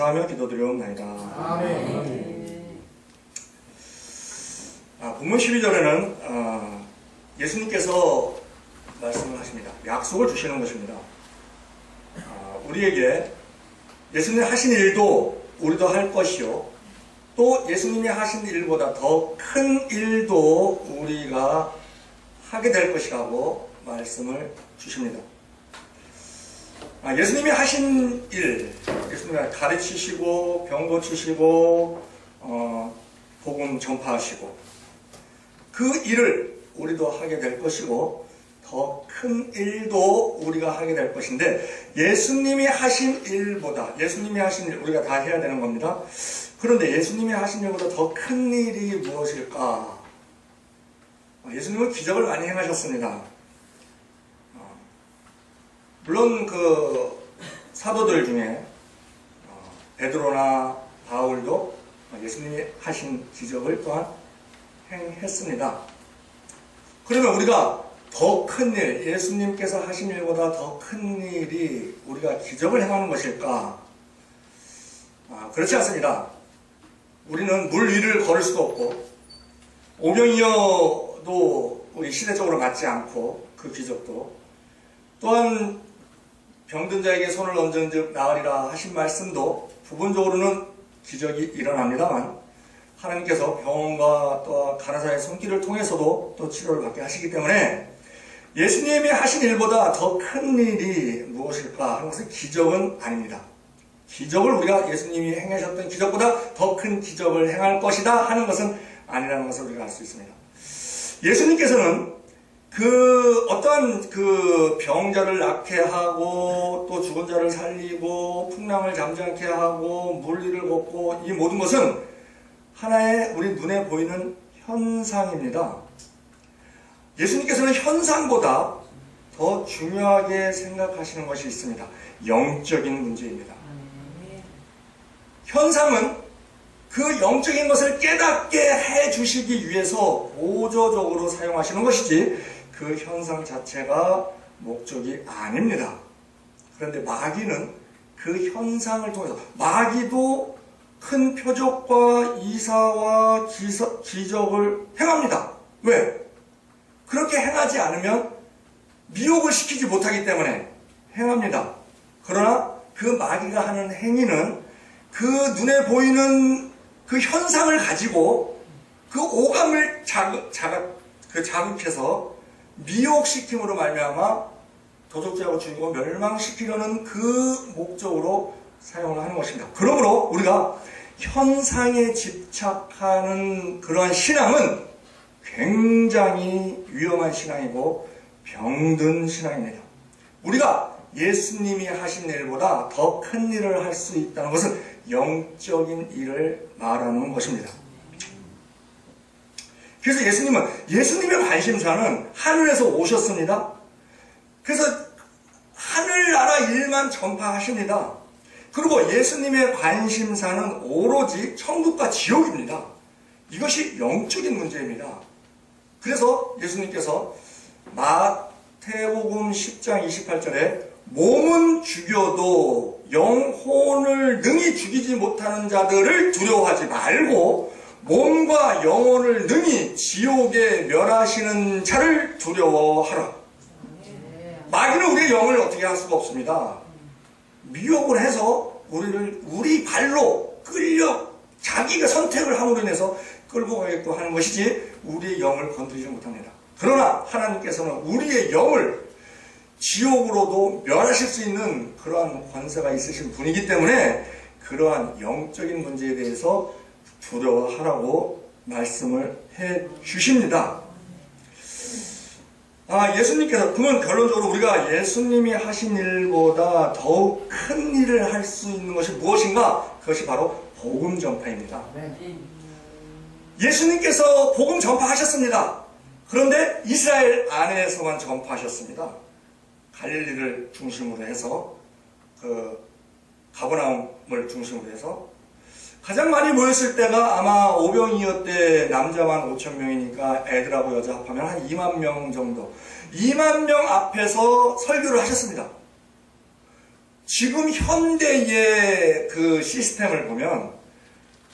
감사하며 기도드리옵나이다. 아멘. 본문 12절에는 예수님께서 말씀을 하십니다. 약속을 주시는 것입니다. 우리에게 예수님이 하신 일도 우리도 할 것이요, 또 예수님이 하신 일보다 더 큰 일도 우리가 하게 될 것이라고 말씀을 주십니다. 예수님이 하신 일, 예수님이 가르치시고 병 고치시고 복음 전파하시고 그 일을 우리도 하게 될 것이고 더 큰 일도 우리가 하게 될 것인데, 예수님이 하신 일보다, 예수님이 하신 일 우리가 다 해야 되는 겁니다. 그런데 예수님이 하신 일보다 더 큰 일이 무엇일까? 예수님은 기적을 많이 행하셨습니다. 물론 그 사도들 중에 베드로나 바울도 예수님이 하신 기적을 또한 행했습니다. 그러면 우리가 더 큰 일, 예수님께서 하신 일보다 더 큰 일이 우리가 기적을 행하는 것일까? 그렇지 않습니다. 우리는 물 위를 걸을 수도 없고, 오병이어도 우리 시대적으로 맞지 않고, 그 기적도 또한 병든 자에게 손을 얹은 즉 나으리라 하신 말씀도 부분적으로는 기적이 일어납니다만, 하나님께서 병원과 또 간호사의 손길을 통해서도 또 치료를 받게 하시기 때문에 예수님이 하신 일보다 더 큰 일이 무엇일까 하는 것은 기적은 아닙니다. 기적을 우리가 예수님이 행하셨던 기적보다 더 큰 기적을 행할 것이다 하는 것은 아니라는 것을 우리가 알 수 있습니다. 예수님께서는 어떠한 병자를 낫게 하고 또 죽은 자를 살리고 풍랑을 잠잠케 하고 물리를 걷고, 이 모든 것은 하나의 우리 눈에 보이는 현상입니다. 예수님께서는 현상보다 더 중요하게 생각하시는 것이 있습니다. 영적인 문제입니다. 현상은 그 영적인 것을 깨닫게 해주시기 위해서 보조적으로 사용하시는 것이지 그 현상 자체가 목적이 아닙니다. 그런데 마귀는 그 현상을 통해서, 마귀도 큰 표적과 이사와 기적을 행합니다. 왜? 그렇게 행하지 않으면 미혹을 시키지 못하기 때문에 행합니다. 그러나 그 마귀가 하는 행위는 그 눈에 보이는 그 현상을 가지고 그 오감을 자극해서 미혹시킴으로 말미암아 도적질하고 죽이고 멸망시키려는 그 목적으로 사용을 하는 것입니다. 그러므로 우리가 현상에 집착하는 그러한 신앙은 굉장히 위험한 신앙이고 병든 신앙입니다. 우리가 예수님이 하신 일보다 더 큰 일을 할 수 있다는 것은 영적인 일을 말하는 것입니다. 그래서 예수님의 관심사는 하늘에서 오셨습니다. 그래서 하늘나라 일만 전파하십니다. 그리고 예수님의 관심사는 오로지 천국과 지옥입니다. 이것이 영적인 문제입니다. 그래서 예수님께서 마태복음 10장 28절에 몸은 죽여도 영혼을 능히 죽이지 못하는 자들을 두려워하지 말고 몸과 영혼을 능히 지옥에 멸하시는 자를 두려워하라. 마귀는 우리의 영을 어떻게 할 수가 없습니다. 미혹을 해서 우리 발로 끌려 자기가 선택을 함으로 인해서 끌고 가겠고 하는 것이지 우리의 영을 건드리지 못합니다. 그러나 하나님께서는 우리의 영을 지옥으로도 멸하실 수 있는 그러한 권세가 있으신 분이기 때문에 그러한 영적인 문제에 대해서 두려워하라고 말씀을 해 주십니다. 예수님께서, 그러면 결론적으로 우리가 예수님이 하신 일보다 더욱 큰 일을 할 수 있는 것이 무엇인가? 그것이 바로 복음 전파입니다. 예수님께서 복음 전파하셨습니다. 그런데 이스라엘 안에서만 전파하셨습니다. 갈릴리를 중심으로 해서, 가버나움을 중심으로 해서 가장 많이 모였을 때가 아마 오병이어 때 남자만 5,000명이니까 애들하고 여자 합하면 한 2만 명 정도. 2만 명 앞에서 설교를 하셨습니다. 지금 현대의 그 시스템을 보면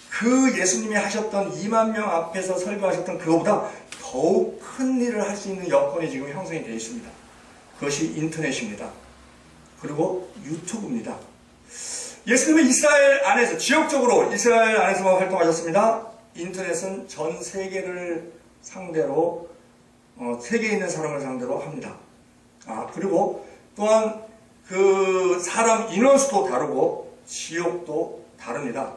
그 예수님이 하셨던 2만 명 앞에서 설교하셨던 그거보다 더욱 큰 일을 할 수 있는 여건이 지금 형성이 되어 있습니다. 그것이 인터넷입니다. 그리고 유튜브입니다. 예수님은 이스라엘 안에서, 지역적으로 이스라엘 안에서만 활동하셨습니다. 인터넷은 전 세계를 상대로, 세계에 있는 사람을 상대로 합니다. 그리고 또한 그 사람 인원수도 다르고 지역도 다릅니다.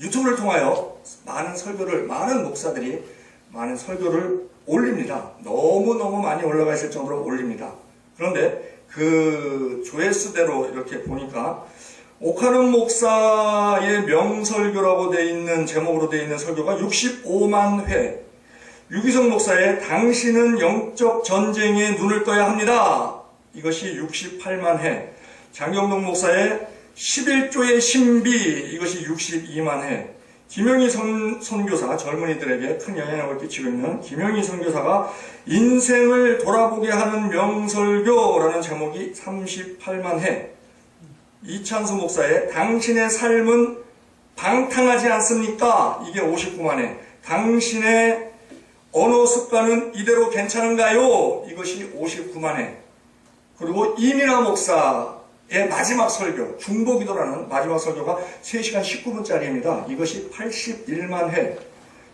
유튜브를 통하여 많은 목사들이 많은 설교를 올립니다. 너무너무 많이 올라가 있을 정도로 올립니다. 그런데 그 조회수대로 이렇게 보니까 오카는 목사의 명설교라고 되어 있는 제목으로 되어 있는 설교가 65만 회, 유기성 목사의 당신은 영적 전쟁에 눈을 떠야 합니다. 이것이 68만 회, 장경동 목사의 11조의 신비, 이것이 62만 회, 김영희 선교사, 젊은이들에게 큰 영향을 끼치고 있는 김영희 선교사가 인생을 돌아보게 하는 명설교라는 제목이 38만 회, 이찬수 목사의 당신의 삶은 방탕하지 않습니까? 이게 59만 회, 당신의 언어 습관은 이대로 괜찮은가요? 이것이 59만 회, 그리고 이민아 목사의 마지막 설교, 중보기도라는 마지막 설교가 3시간 19분짜리입니다. 이것이 81만 회.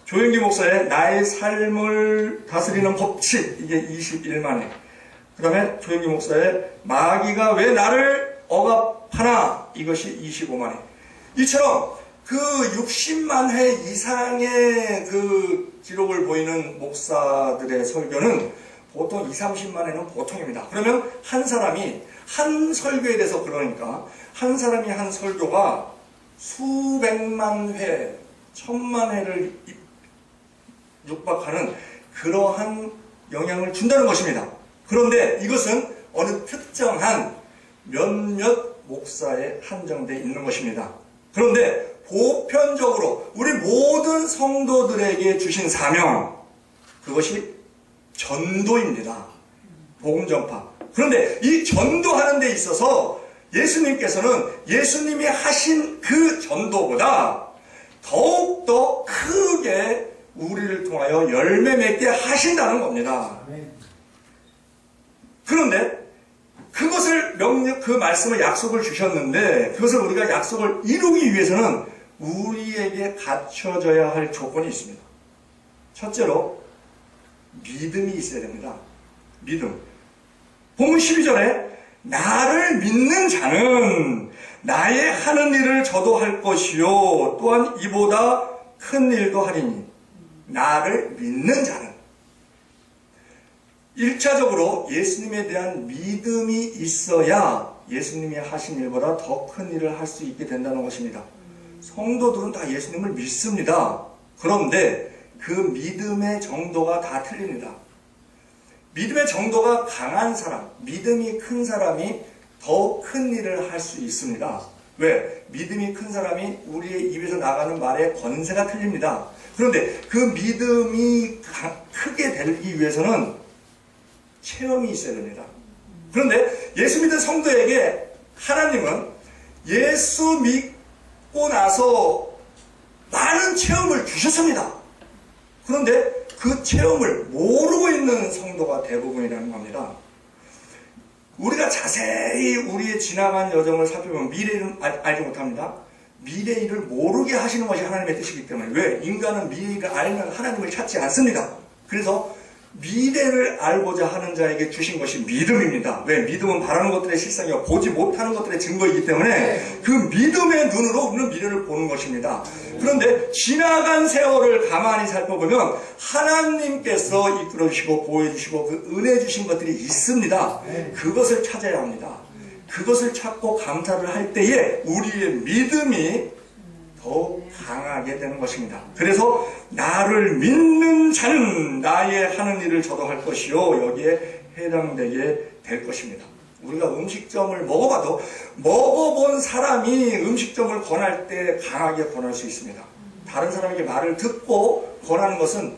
조영기 목사의 나의 삶을 다스리는 법칙, 이게 21만 회. 그 다음에 조영기 목사의 마귀가 왜 나를 억압하나, 이것이 25만 회. 이처럼 그 60만 회 이상의 그 기록을 보이는 목사들의 설교는 보통 20, 30만 회는 보통입니다. 그러면 한 사람이 한 설교에 대해서, 그러니까 한 사람이 한 설교가 수백만 회, 1000만 회를 육박하는 그러한 영향을 준다는 것입니다. 그런데 이것은 어느 특정한 몇몇 목사에 한정되어 있는 것입니다. 그런데 보편적으로 우리 모든 성도들에게 주신 사명, 그것이 전도입니다. 복음 전파. 그런데 이 전도하는 데 있어서 예수님께서는 예수님이 하신 그 전도보다 더욱더 크게 우리를 통하여 열매 맺게 하신다는 겁니다. 그런데 그것을 그 말씀을 약속을 주셨는데, 그것을 우리가 약속을 이루기 위해서는 우리에게 갖춰져야 할 조건이 있습니다. 첫째로 믿음이 있어야 됩니다. 믿음. 본문 12절에 나를 믿는 자는 나의 하는 일을 저도 할 것이요 또한 이보다 큰 일도 하리니. 나를 믿는 자는 1차적으로 예수님에 대한 믿음이 있어야 예수님이 하신 일보다 더 큰 일을 할 수 있게 된다는 것입니다. 성도들은 다 예수님을 믿습니다. 그런데 그 믿음의 정도가 다 틀립니다. 믿음의 정도가 강한 사람, 믿음이 큰 사람이 더 큰 일을 할 수 있습니다. 왜? 믿음이 큰 사람이 우리의 입에서 나가는 말의 권세가 틀립니다. 그런데 그 믿음이 크게 되기 위해서는 체험이 있어야 됩니다. 그런데 예수 믿은 성도에게 하나님은 예수 믿고 나서 많은 체험을 주셨습니다. 그런데 그 체험을 모르고 있는 성도가 대부분이라는 겁니다. 우리가 자세히 우리의 지나간 여정을 살펴보면 미래를 알지 못합니다. 미래 일을 모르게 하시는 것이 하나님의 뜻이기 때문에. 왜? 인간은 미래를 알면 하나님을 찾지 않습니다. 그래서 미래를 알고자 하는 자에게 주신 것이 믿음입니다. 왜? 믿음은 바라는 것들의 실상이요 보지 못하는 것들의 증거이기 때문에 그 믿음의 눈으로 우리는 미래를 보는 것입니다. 그런데 지나간 세월을 가만히 살펴보면 하나님께서 이끌어주시고 보여주시고 그 은혜 주신 것들이 있습니다. 그것을 찾아야 합니다. 그것을 찾고 감사를 할 때에 우리의 믿음이 더 강하게 되는 것입니다. 그래서 나를 믿는 자는 나의 하는 일을 저도 할 것이요 여기에 해당되게 될 것입니다. 우리가 음식점을 먹어봐도 먹어본 사람이 음식점을 권할 때 강하게 권할 수 있습니다. 다른 사람에게 말을 듣고 권하는 것은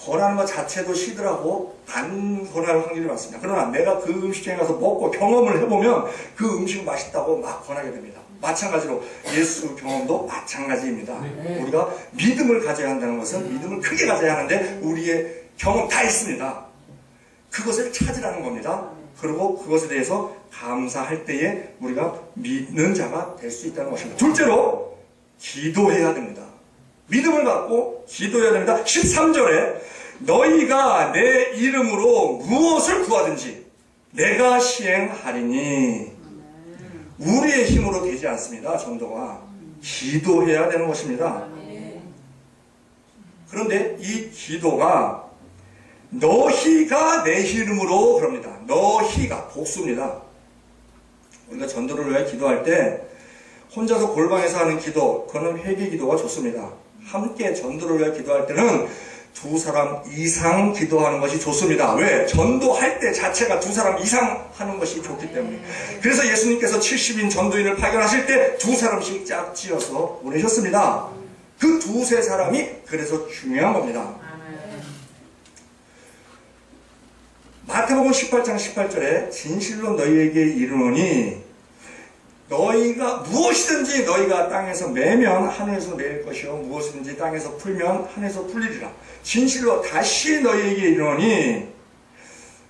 권하는 것 자체도 싫어하고 안 권할 확률이 많습니다. 그러나 내가 그 음식점에 가서 먹고 경험을 해보면 그 음식은 맛있다고 막 권하게 됩니다. 마찬가지로 예수 경험도 마찬가지입니다. 네. 우리가 믿음을 가져야 한다는 것은 믿음을 크게 가져야 하는데 우리의 경험 다 있습니다. 그것을 찾으라는 겁니다. 그리고 그것에 대해서 감사할 때에 우리가 믿는 자가 될 수 있다는 것입니다. 둘째로 기도해야 됩니다. 믿음을 갖고 기도해야 됩니다. 13절에 너희가 내 이름으로 무엇을 구하든지 내가 시행하리니. 우리의 힘으로 되지 않습니다. 전도가 기도해야 되는 것입니다. 그런데 이 기도가 너희가 내 이름으로 그럽니다. 너희가 복수입니다. 우리가 전도를 위해 기도할 때 혼자서 골방에서 하는 기도, 그거는 회개 기도가 좋습니다. 함께 전도를 위해 기도할 때는 두 사람 이상 기도하는 것이 좋습니다. 왜? 전도할 때 자체가 두 사람 이상 하는 것이 좋기 때문에. 그래서 예수님께서 70인 전도인을 파견하실 때 두 사람씩 짝지어서 보내셨습니다. 그 두세 사람이 그래서 중요한 겁니다. 마태복음 18장 18절에 진실로 너희에게 이르노니 너희가 무엇이든지 너희가 땅에서 매면 하늘에서 내릴 것이요 무엇이든지 땅에서 풀면 하늘에서 풀리리라. 진실로 다시 너희에게 이르노니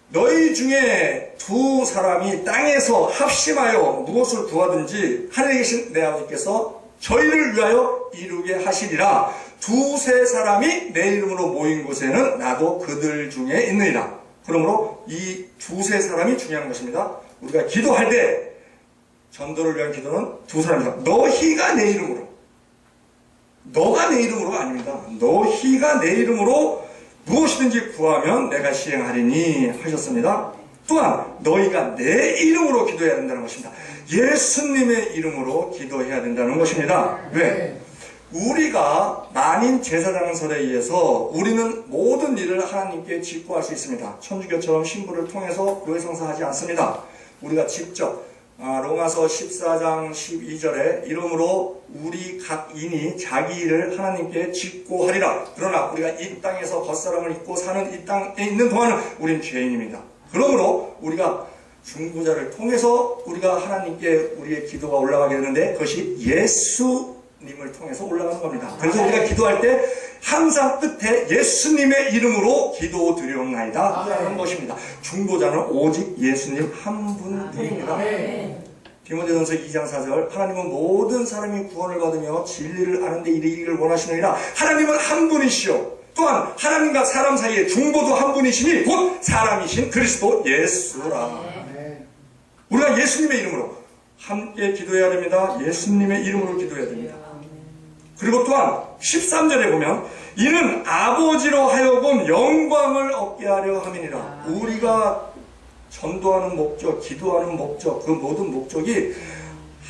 너희 중에 두 사람이 땅에서 합심하여 무엇을 구하든지 하늘에 계신 내 아버지께서 저희를 위하여 이루게 하시리라. 두세 사람이 내 이름으로 모인 곳에는 나도 그들 중에 있느니라. 그러므로 이 두세 사람이 중요한 것입니다. 우리가 기도할 때 전도를 위한 기도는 두 사람이다. 너희가 내 이름으로, 너가 내 이름으로 아닙니다. 너희가 내 이름으로 무엇이든지 구하면 내가 시행하리니 하셨습니다. 또한 너희가 내 이름으로 기도해야 된다는 것입니다. 예수님의 이름으로 기도해야 된다는 것입니다. 왜? 우리가 만인 제사장설에 의해서 우리는 모든 일을 하나님께 직구할 수 있습니다. 천주교처럼 신부를 통해서 교회 성사하지 않습니다. 우리가 직접 로마서 14장 12절에 이름으로 우리 각인이 자기 일을 하나님께 직고하리라. 그러나 우리가 이 땅에서 겉사람을 입고 사는 이 땅에 있는 동안은 우린 죄인입니다. 그러므로 우리가 중보자를 통해서 우리가 하나님께 우리의 기도가 올라가게 되는데 그것이 예수님을 통해서 올라가는 겁니다. 그래서 우리가 기도할 때 항상 끝에 예수님의 이름으로 기도드리옵나이다 하는 것입니다. 중보자는 오직 예수님 한 분뿐입니다. 디모데전서 2장 4절 하나님은 모든 사람이 구원을 받으며 진리를 아는데 이르기를 원하시느니라. 하나님은 한 분이시오. 또한 하나님과 사람 사이에 중보도 한 분이시니 곧 사람이신 그리스도 예수라. 우리가 예수님의 이름으로 함께 기도해야 됩니다. 예수님의 이름으로 기도해야 됩니다. 그리고 또한 13절에 보면 이는 아버지로 하여금 영광을 얻게 하려 함이니라. 우리가 전도하는 목적, 기도하는 목적, 그 모든 목적이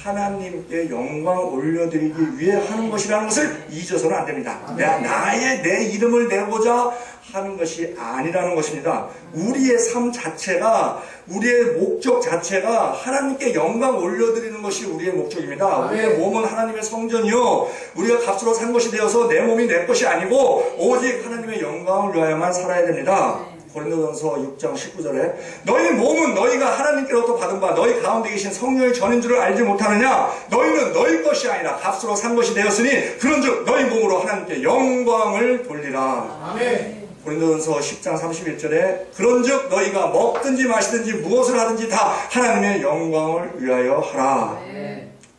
하나님께 영광 올려드리기 위해 하는 것이라는 것을 잊어서는 안 됩니다. 내 이름을 내고자 하는 것이 아니라는 것입니다. 우리의 삶 자체가, 우리의 목적 자체가 하나님께 영광 올려드리는 것이 우리의 목적입니다. 우리의 몸은 하나님의 성전이요 우리가 값으로 산 것이 되어서 내 몸이 내 것이 아니고 오직 하나님의 영광을 위하여만 살아야 됩니다. 고린도전서 6장 19절에 너희 몸은 너희가 하나님께로부터 받은 바 너희 가운데 계신 성령의 전인 줄을 알지 못하느냐. 너희는 너희 것이 아니라 값으로 산 것이 되었으니 그런즉 너희 몸으로 하나님께 영광을 돌리라. 아멘. 고린도전서 10장 31절에 그런즉 너희가 먹든지 마시든지 무엇을 하든지 다 하나님의 영광을 위하여 하라.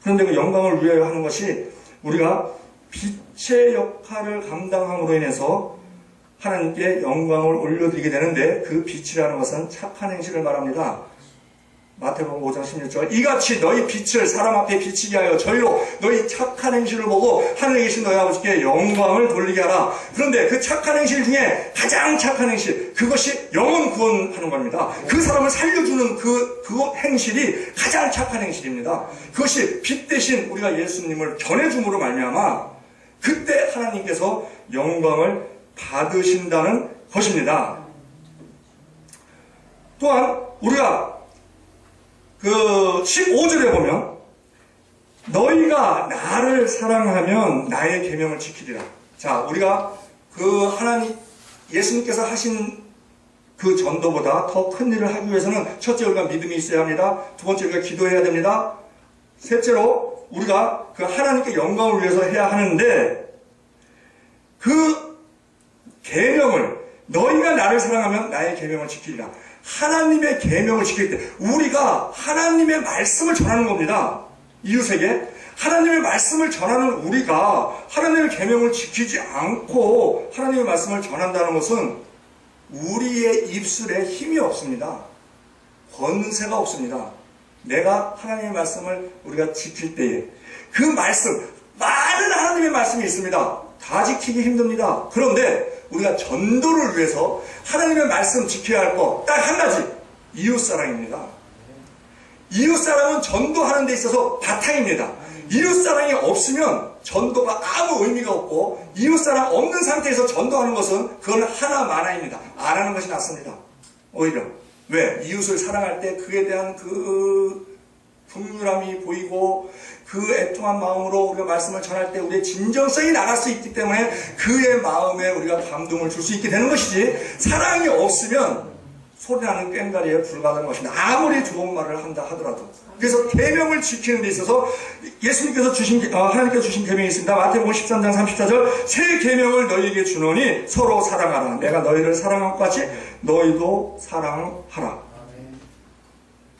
그런데 그 영광을 위하여 하는 것이 우리가 빛의 역할을 감당함으로 인해서 하나님께 영광을 올려드리게 되는데 그 빛이라는 것은 착한 행실을 말합니다. 마태복음 5장 16절 이같이 너희 빛을 사람 앞에 비치게 하여 저희로 너희 착한 행실을 보고 하늘에 계신 너희 아버지께 영광을 돌리게 하라. 그런데 그 착한 행실 중에 가장 착한 행실, 그것이 영혼 구원하는 겁니다. 그 사람을 살려주는 그 행실이 가장 착한 행실입니다. 그것이 빛 대신 우리가 예수님을 전해줌으로 말미암아 그때 하나님께서 영광을 받으신다는 것입니다. 또한 우리가 그 15절에 보면 너희가 나를 사랑하면 나의 계명을 지키리라. 자, 우리가 그 하나님 예수님께서 하신 그 전도보다 더 큰 일을 하기 위해서는 첫째 우리가 믿음이 있어야 합니다. 두 번째 우리가 기도해야 됩니다. 셋째로 우리가 그 하나님께 영광을 위해서 해야 하는데 그 계명을 너희가 나를 사랑하면 나의 계명을 지키리라. 하나님의 계명을 지킬 때 우리가 하나님의 말씀을 전하는 겁니다. 이웃에게 하나님의 말씀을 전하는 우리가 하나님의 계명을 지키지 않고 하나님의 말씀을 전한다는 것은 우리의 입술에 힘이 없습니다. 권세가 없습니다. 내가 하나님의 말씀을 우리가 지킬 때에 그 말씀, 많은 하나님의 말씀이 있습니다. 다 지키기 힘듭니다. 그런데 우리가 전도를 위해서 하나님의 말씀 지켜야 할 거 딱 한 가지, 이웃사랑입니다. 이웃사랑은 전도하는 데 있어서 바탕입니다. 이웃사랑이 없으면 전도가 아무 의미가 없고 이웃사랑 없는 상태에서 전도하는 것은 그건 하나마나입니다. 안 하는 것이 낫습니다. 오히려 왜? 이웃을 사랑할 때 그에 대한 그 풍요함이 보이고 그 애통한 마음으로 우리가 말씀을 전할 때 우리의 진정성이 나갈 수 있기 때문에 그의 마음에 우리가 감동을 줄 수 있게 되는 것이지, 사랑이 없으면 소리나는 꽹과리에 불과하다는 것입니다. 아무리 좋은 말을 한다 하더라도. 그래서 계명을 지키는 데 있어서 예수님께서 하나님께서 주신 계명이 있습니다. 마태복음 13장 34절 새 계명을 너희에게 주노니 서로 사랑하라. 내가 너희를 사랑한 것 같이 너희도 사랑하라.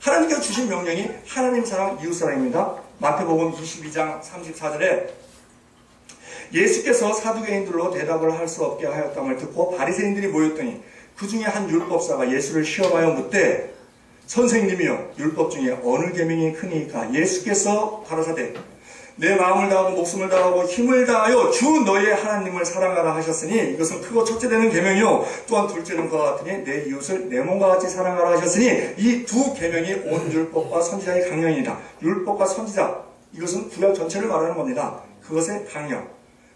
하나님께서 주신 명령이 하나님 사랑, 이웃 사랑입니다. 마태복음 22장 34절에 예수께서 사두개인들로 대답을 할 수 없게 하였다함을 듣고 바리새인들이 모였더니 그 중에 한 율법사가 예수를 시험하여 묻되 선생님이여 율법 중에 어느 계명이 크니까? 예수께서 가라사대 내 마음을 다하고 목숨을 다하고 힘을 다하여 주 너의 하나님을 사랑하라 하셨으니 이것은 크고 첫째 되는 계명이요 또한 둘째는 그와 같으니 내 이웃을 내 몸과 같이 사랑하라 하셨으니 이 두 계명이 온 율법과 선지자의 강령이니라. 율법과 선지자, 이것은 구약 전체를 말하는 겁니다. 그것의 강령.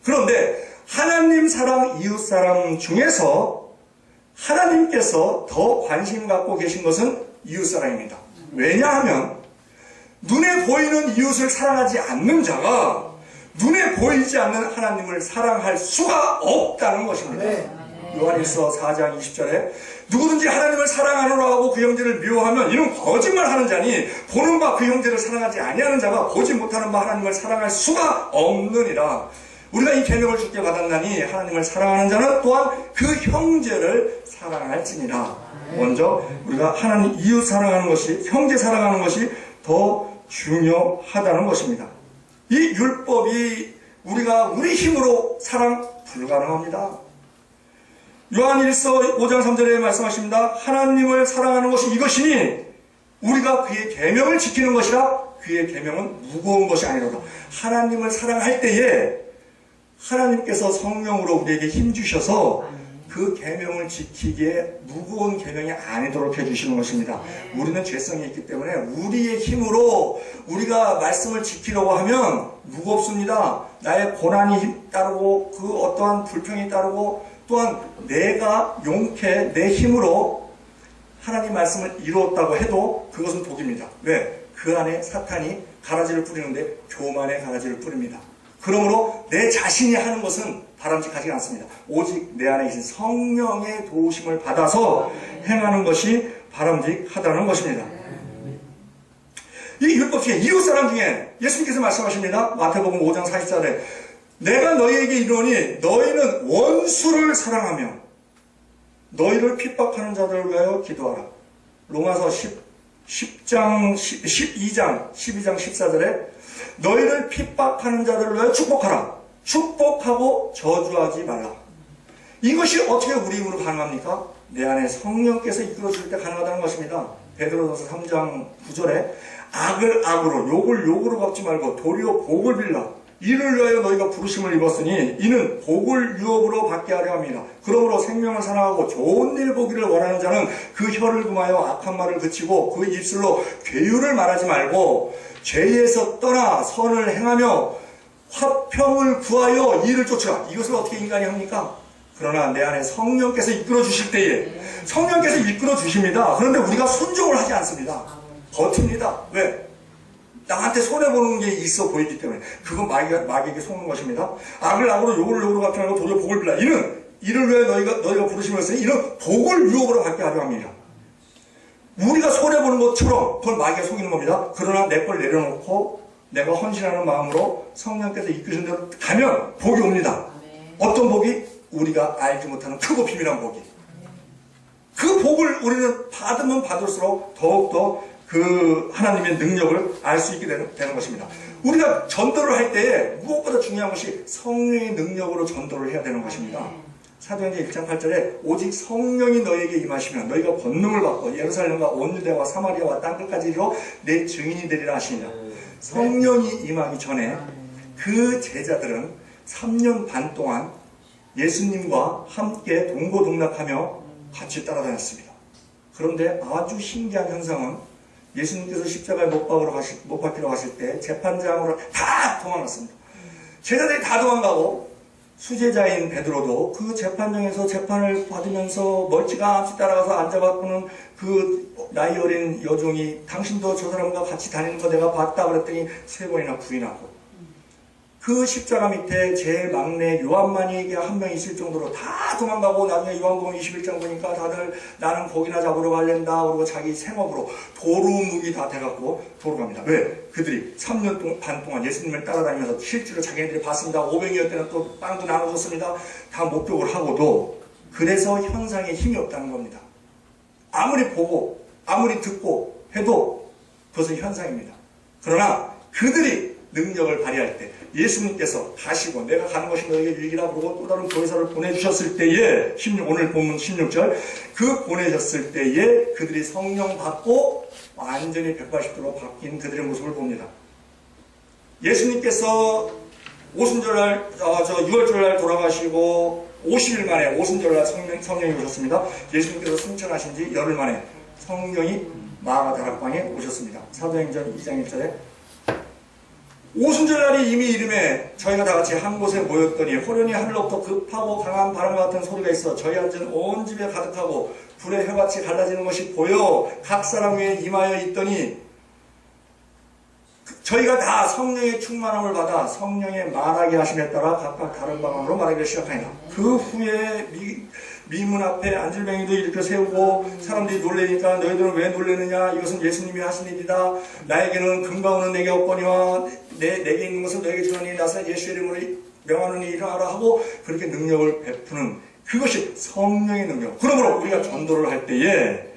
그런데 하나님 사랑, 이웃 사랑 중에서 하나님께서 더 관심 갖고 계신 것은 이웃 사랑입니다. 왜냐하면 눈에 보이는 이웃을 사랑하지 않는 자가 눈에 보이지 않는 하나님을 사랑할 수가 없다는 것입니다. 요한일서 4장 20절에 누구든지 하나님을 사랑하노라 하고 그 형제를 미워하면 이는 거짓말하는 자니 보는 바 그 형제를 사랑하지 아니하는 자가 보지 못하는 바 하나님을 사랑할 수가 없느니라. 우리가 이 계명을 주께 받았나니 하나님을 사랑하는 자는 또한 그 형제를 사랑할지니라. 먼저 우리가 하나님 이웃 사랑하는 것이, 형제 사랑하는 것이 더 중요하다는 것입니다. 이 율법이 우리가 우리 힘으로 사랑 불가능합니다. 요한일서 5장 3절에 말씀하십니다. 하나님을 사랑하는 것이 이것이니 우리가 그의 계명을 지키는 것이라. 그의 계명은 무거운 것이 아니로다. 하나님을 사랑할 때에 하나님께서 성령으로 우리에게 힘주셔서 그 계명을 지키기에 무거운 계명이 아니도록 해주시는 것입니다. 우리는 죄성이 있기 때문에 우리의 힘으로 우리가 말씀을 지키려고 하면 무겁습니다. 나의 고난이 따르고 그 어떠한 불평이 따르고 또한 내가 용케 내 힘으로 하나님 말씀을 이루었다고 해도 그것은 독입니다. 왜? 그 안에 사탄이 가라지를 뿌리는데 교만의 가라지를 뿌립니다. 그러므로 내 자신이 하는 것은 바람직하지 않습니다. 오직 내 안에 계신 성령의 도우심을 받아서 행하는 것이 바람직하다는 것입니다. 이 율법 중에 이웃사랑 중에 예수님께서 말씀하십니다. 마태복음 5장 44절에 내가 너희에게 이르노니 너희는 원수를 사랑하며 너희를 핍박하는 자들을 위하여 기도하라. 로마서 12장 14절에 너희를 핍박하는 자들을 위하여 축복하라. 축복하고 저주하지 말라. 이것이 어떻게 우리 힘으로 가능합니까? 내 안에 성령께서 이끌어줄 때 가능하다는 것입니다. 베드로전서 3장 9절에 악을 악으로 욕을 욕으로 갚지 말고 도리어 복을 빌라. 이를 위하여 너희가 부르심을 입었으니 이는 복을 유업으로 받게 하려 합니다. 그러므로 생명을 사랑하고 좋은 일 보기를 원하는 자는 그 혀를 금하여 악한 말을 그치고 그 입술로 괴유를 말하지 말고 죄에서 떠나 선을 행하며 화평을 구하여 이를 쫓으라. 이것을 어떻게 인간이 합니까? 그러나 내 안에 성령께서 이끌어 주실 때에 성령께서 이끌어 주십니다. 그런데 우리가 순종을 하지 않습니다. 버팁니다. 왜? 나한테 손해보는 게 있어 보이기 때문에. 그건 마귀에게 속는 것입니다. 악을 악으로 욕을 욕으로 갚지 말고 도리어 복을 빌라. 이는 이를 왜 너희가 부르심을 이런 복을 유업으로 받게 하려 합니다. 우리가 손해보는 것처럼 그걸 마귀가 속이는 겁니다. 그러나 내 걸 내려놓고 내가 헌신하는 마음으로 성령께서 이끄신 대로 가면 복이 옵니다. 어떤 복이? 우리가 알지 못하는 크고 비밀한 복이. 그 복을 우리는 받으면 받을수록 더욱더 그 하나님의 능력을 알 수 있게 되는 것입니다. 우리가 전도를 할 때에 무엇보다 중요한 것이 성령의 능력으로 전도를 해야 되는 것입니다. 사도행전 1장 8절에 오직 성령이 너에게 임하시면 너희가 권능을 받고 예루살렘과 온 유대와 사마리아와 땅끝까지 이르러 내 증인이 되리라 하시니라. 성령이 임하기 전에 그 제자들은 3년 반 동안 예수님과 함께 동고동락하며 같이 따라다녔습니다. 그런데 아주 신기한 현상은 예수님께서 십자가에 못 박히러 가실 때 재판장으로 다 도망갔습니다. 제자들이 다 도망가고 수제자인 베드로도 그 재판장에서 재판을 받으면서 멀찌감치 따라가서 앉아갖고는 그 나이 어린 여종이 당신도 저 사람과 같이 다니는 거 내가 봤다 그랬더니 3번이나 부인하고 그 십자가 밑에 제일 막내 요한만이 한 명 있을 정도로 다 도망가고 나중에 요한복음 21장 보니까 다들 나는 고기나 잡으러 갈랜다 그러고 자기 생업으로 도루묵이 다 돼갖고 도망갑니다. 왜? 그들이 3년 반 동안 예수님을 따라다니면서 실제로 자기네들이 봤습니다. 500여 때는 또 빵도 나눠줬습니다. 다 목격을 하고도 그래서 현상에 힘이 없다는 겁니다. 아무리 보고 아무리 듣고 해도 그것은 현상입니다. 그러나 그들이 능력을 발휘할 때 예수님께서 가시고 내가 가는 것이 너에게 유익이라 그러고 또 다른 교회사를 보내주셨을 때에 오늘 본문 16절 그 보내셨을 때에 그들이 성령 받고 완전히 180도로 바뀐 그들의 모습을 봅니다. 예수님께서 오순절날 6월절날 돌아가시고 50일 만에 오순절날 성령이 오셨습니다. 예수님께서 승천하신 지 열흘 만에 성령이 마가다락방에 오셨습니다. 사도행전 2장 1절에 오순절날이 이미 이름에 저희가 다 같이 한 곳에 모였더니 호련히 하늘로부터 급하고 강한 바람과 같은 소리가 있어 저희 앉은 온 집에 가득하고 불의 혀같이 갈라지는 것이 보여 각 사람 위에 임하여 있더니 저희가 다 성령의 충만함을 받아 성령의 말하게 하심에 따라 각각 다른 방언으로 말하기를 시작하니라. 그 후에 미문 앞에 안질뱅이도 이렇게 세우고 사람들이 놀래니까 너희들은 왜 놀래느냐 이것은 예수님이 하신 일이다. 나에게는 금과 은은 내게 없거니와 내게 있는 것을 너에게 주노니 나사 예수의 이름으로 명하노니 일어나라 하고 그렇게 능력을 베푸는 그것이 성령의 능력. 그러므로 우리가 전도를 할 때에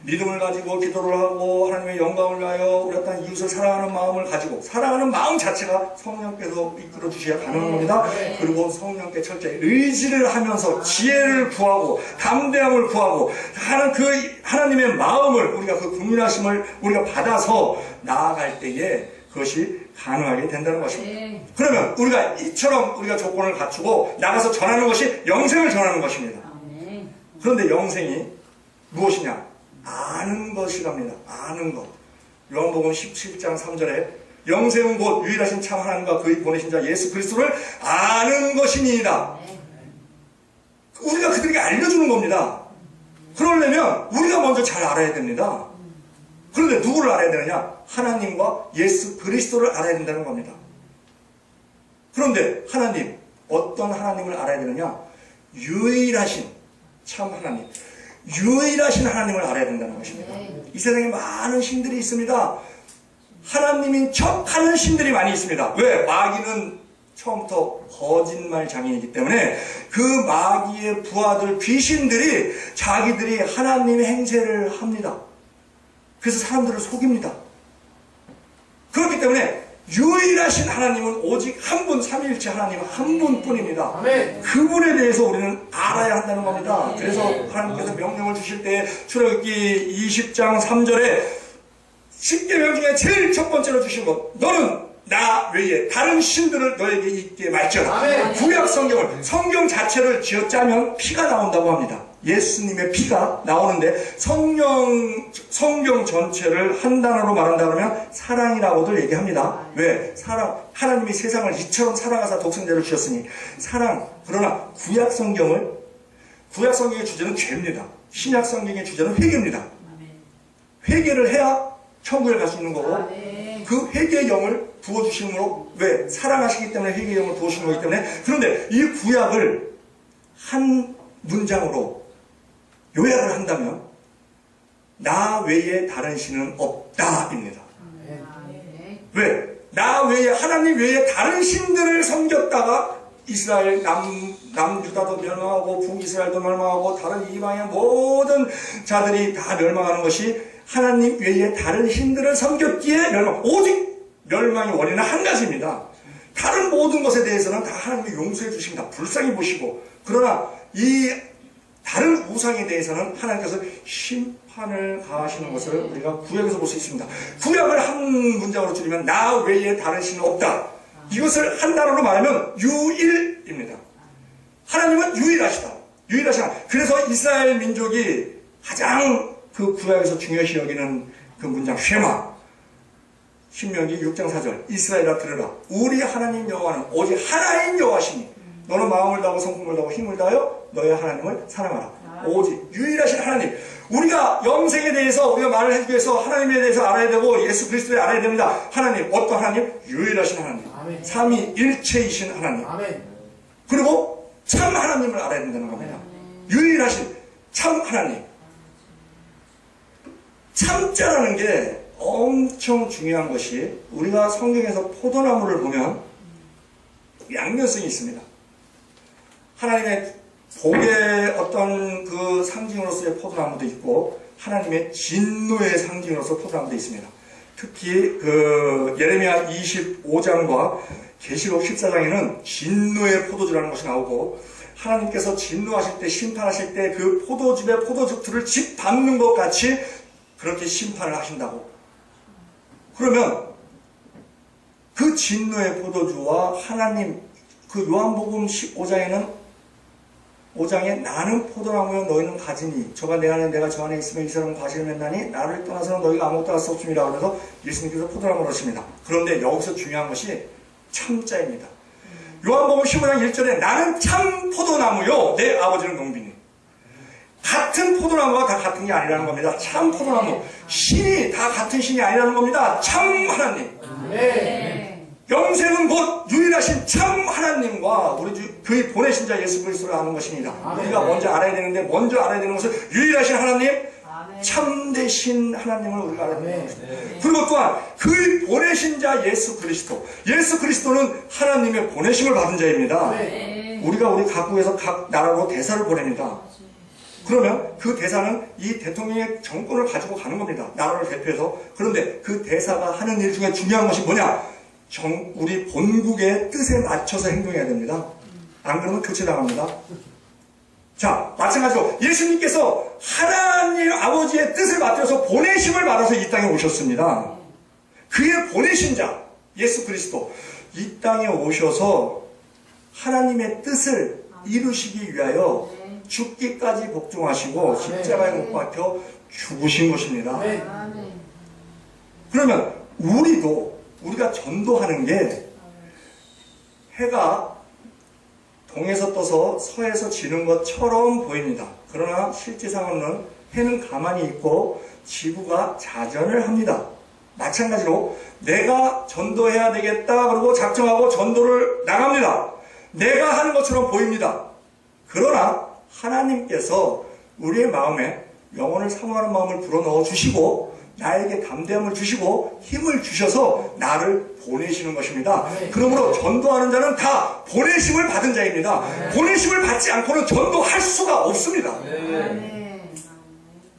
믿음을 가지고 기도를 하고 하나님의 영광을 위하여 우리 어떤 이웃을 사랑하는 마음을 가지고 사랑하는 마음 자체가 성령께서 이끌어 주셔야 가능한 겁니다. 그리고 성령께 철저히 의지를 하면서 지혜를 구하고 담대함을 구하고 하는 그 하나님의 마음을 우리가 그 국민하심을 우리가 받아서 나아갈 때에 그것이 가능하게 된다는 것입니다. 그러면 우리가 이처럼 우리가 조건을 갖추고 나가서 전하는 것이 영생을 전하는 것입니다. 그런데 영생이 무엇이냐? 아는 것이랍니다. 아는 것. 요한복음 17장 3절에 영생은 곧 유일하신 참 하나님과 그의 보내신 자 예수 그리스도를 아는 것이니이다. 우리가 그들에게 알려주는 겁니다. 그러려면 우리가 먼저 잘 알아야 됩니다. 그런데 누구를 알아야 되느냐? 하나님과 예수 그리스도를 알아야 된다는 겁니다. 그런데 하나님, 어떤 하나님을 알아야 되느냐? 유일하신 참 하나님. 유일하신 하나님을 알아야 된다는 것입니다. 이 세상에 많은 신들이 있습니다. 하나님인 척 하는 신들이 많이 있습니다. 왜? 마귀는 처음부터 거짓말 장인이기 때문에 그 마귀의 부하들 귀신들이 자기들이 하나님의 행세를 합니다. 그래서 사람들을 속입니다. 그렇기 때문에 유일하신 하나님은 오직 한 분, 삼위일체 하나님 한 분뿐입니다. 그분에 대해서 우리는 알아야 한다는 겁니다. 그래서 하나님께서 명령을 주실 때 출애굽기 20장 3절에 10계명 중에 제일 첫 번째로 주신 것, 너는 나 외에 다른 신들을 너에게 있게 말지어다. 구약 성경 자체를 쥐어짜면 피가 나온다고 합니다. 예수님의 피가 나오는데 성경 전체를 한 단어로 말한다 그러면 사랑이라고들 얘기합니다. 왜? 사랑. 하나님이 세상을 이처럼 사랑하사 독생자를 주셨으니 사랑. 그러나 구약 성경의 주제는 죄입니다. 신약 성경의 주제는 회개입니다. 회개를 해야 천국에 갈 수 있는 거고 그 회개의 영을 부어주심으로 왜? 사랑하시기 때문에 회개의 영을 부어주시는 거기 때문에 그런데 이 구약을 한 문장으로 요약을 한다면 나 외에 다른 신은 없다입니다. 왜? 나 외에, 하나님 외에 다른 신들을 섬겼다가 이스라엘 남유다도 멸망하고 북이스라엘도 멸망하고 다른 이방의 모든 자들이 다 멸망하는 것이 하나님 외에 다른 신들을 섬겼기에 오직 멸망의 원인은 한 가지입니다. 다른 모든 것에 대해서는 다 하나님이 용서해 주십니다. 불쌍히 보시고. 그러나 이 다른 우상에 대해서는 하나님께서 심판을 가하시는 것을 우리가 구약에서 볼 수 있습니다. 구약을 한 문장으로 줄이면 나 외에 다른 신은 없다. 이것을 한 단어로 말하면 유일입니다. 하나님은 유일하시다. 유일하시다. 그래서 이스라엘 민족이 가장 그 구약에서 중요시 여기는 그 문장 쉐마, 신명기 6장 4절, 이스라엘아 들으라. 우리 하나님 여호와는 오직 하나인 여호와시니 너는 마음을 다하고 성품을 다하고 힘을 다하여 너의 하나님을 사랑하라. 오직 유일하신 하나님. 우리가 영생에 대해서 우리가 말을 해주기 위해서 하나님에 대해서 알아야 되고 예수 그리스도를 알아야 됩니다. 하나님, 어떤 하나님? 유일하신 하나님. 아멘. 삼위일체이신 하나님. 아멘. 그리고 참 하나님을 알아야 된다는 겁니다. 유일하신 참 하나님. 참자라는 게 엄청 중요한 것이 우리가 성경에서 포도나무를 보면 양면성이 있습니다. 하나님의 복의 어떤 그 상징으로서의 포도나무도 있고 하나님의 진노의 상징으로서 포도나무도 있습니다. 특히 그 예레미야 25장과 계시록 14장에는 진노의 포도주라는 것이 나오고 하나님께서 진노하실 때 심판하실 때 그 포도즙의 포도즙들을 짓밟는 것 같이 그렇게 심판을 하신다고. 그러면 그 진노의 포도주와 하나님 그 요한복음 15장에는 5장에 나는 포도나무여 너희는 가지니 저가 내 안에 내가 저 안에 있으면 이 사람은 과실을 맺나니 나를 떠나서는 너희가 아무것도 할 수 없습니다. 그래서 예수님께서 포도나무를 하십니다. 그런데 여기서 중요한 것이 참자입니다. 요한복음 15장 1절에 나는 참 포도나무요 내 아버지는 농비니. 같은 포도나무가 다 같은 게 아니라는 겁니다. 참 포도나무. 신이 다 같은 신이 아니라는 겁니다. 참 하나님. 영생은 곧 유일하신 참 하나님과 우리 그의 보내신 자 예수 그리스도를 아는 것입니다. 우리가 먼저 알아야 되는데 먼저 알아야 되는 것은 유일하신 하나님, 참되신 하나님을 우리가 알아야 되는 것입니다. 그리고 또한 그의 보내신 자 예수 그리스도. 예수 그리스도는 하나님의 보내심을 받은 자입니다. 우리가 우리 각국에서 각 나라로 대사를 보냅니다. 그러면 그 대사는 이 대통령의 정권을 가지고 가는 겁니다. 나라를 대표해서. 그런데 그 대사가 하는 일 중에 중요한 것이 뭐냐? 우리 본국의 뜻에 맞춰서 행동해야 됩니다. 안 그러면 교체당합니다. 자, 마찬가지로 예수님께서 하나님 아버지의 뜻을 맡아서 보내심을 받아서 이 땅에 오셨습니다. 그의 보내신 자 예수 그리스도 이 땅에 오셔서 하나님의 뜻을 이루시기 위하여 죽기까지 복종하시고 십자가에 못 박혀 죽으신 것입니다. 그러면 우리가 전도하는 게 해가 동에서 떠서 서에서 지는 것처럼 보입니다. 그러나 실제상으로는 해는 가만히 있고 지구가 자전을 합니다. 마찬가지로 내가 전도해야 되겠다 그러고 작정하고 전도를 나갑니다. 내가 하는 것처럼 보입니다. 그러나 하나님께서 우리의 마음에 영혼을 사모하는 마음을 불어넣어 주시고 나에게 담대함을 주시고 힘을 주셔서 나를 보내시는 것입니다. 그러므로 전도하는 자는 다 보내심을 받은 자입니다. 보내심을 받지 않고는 전도할 수가 없습니다.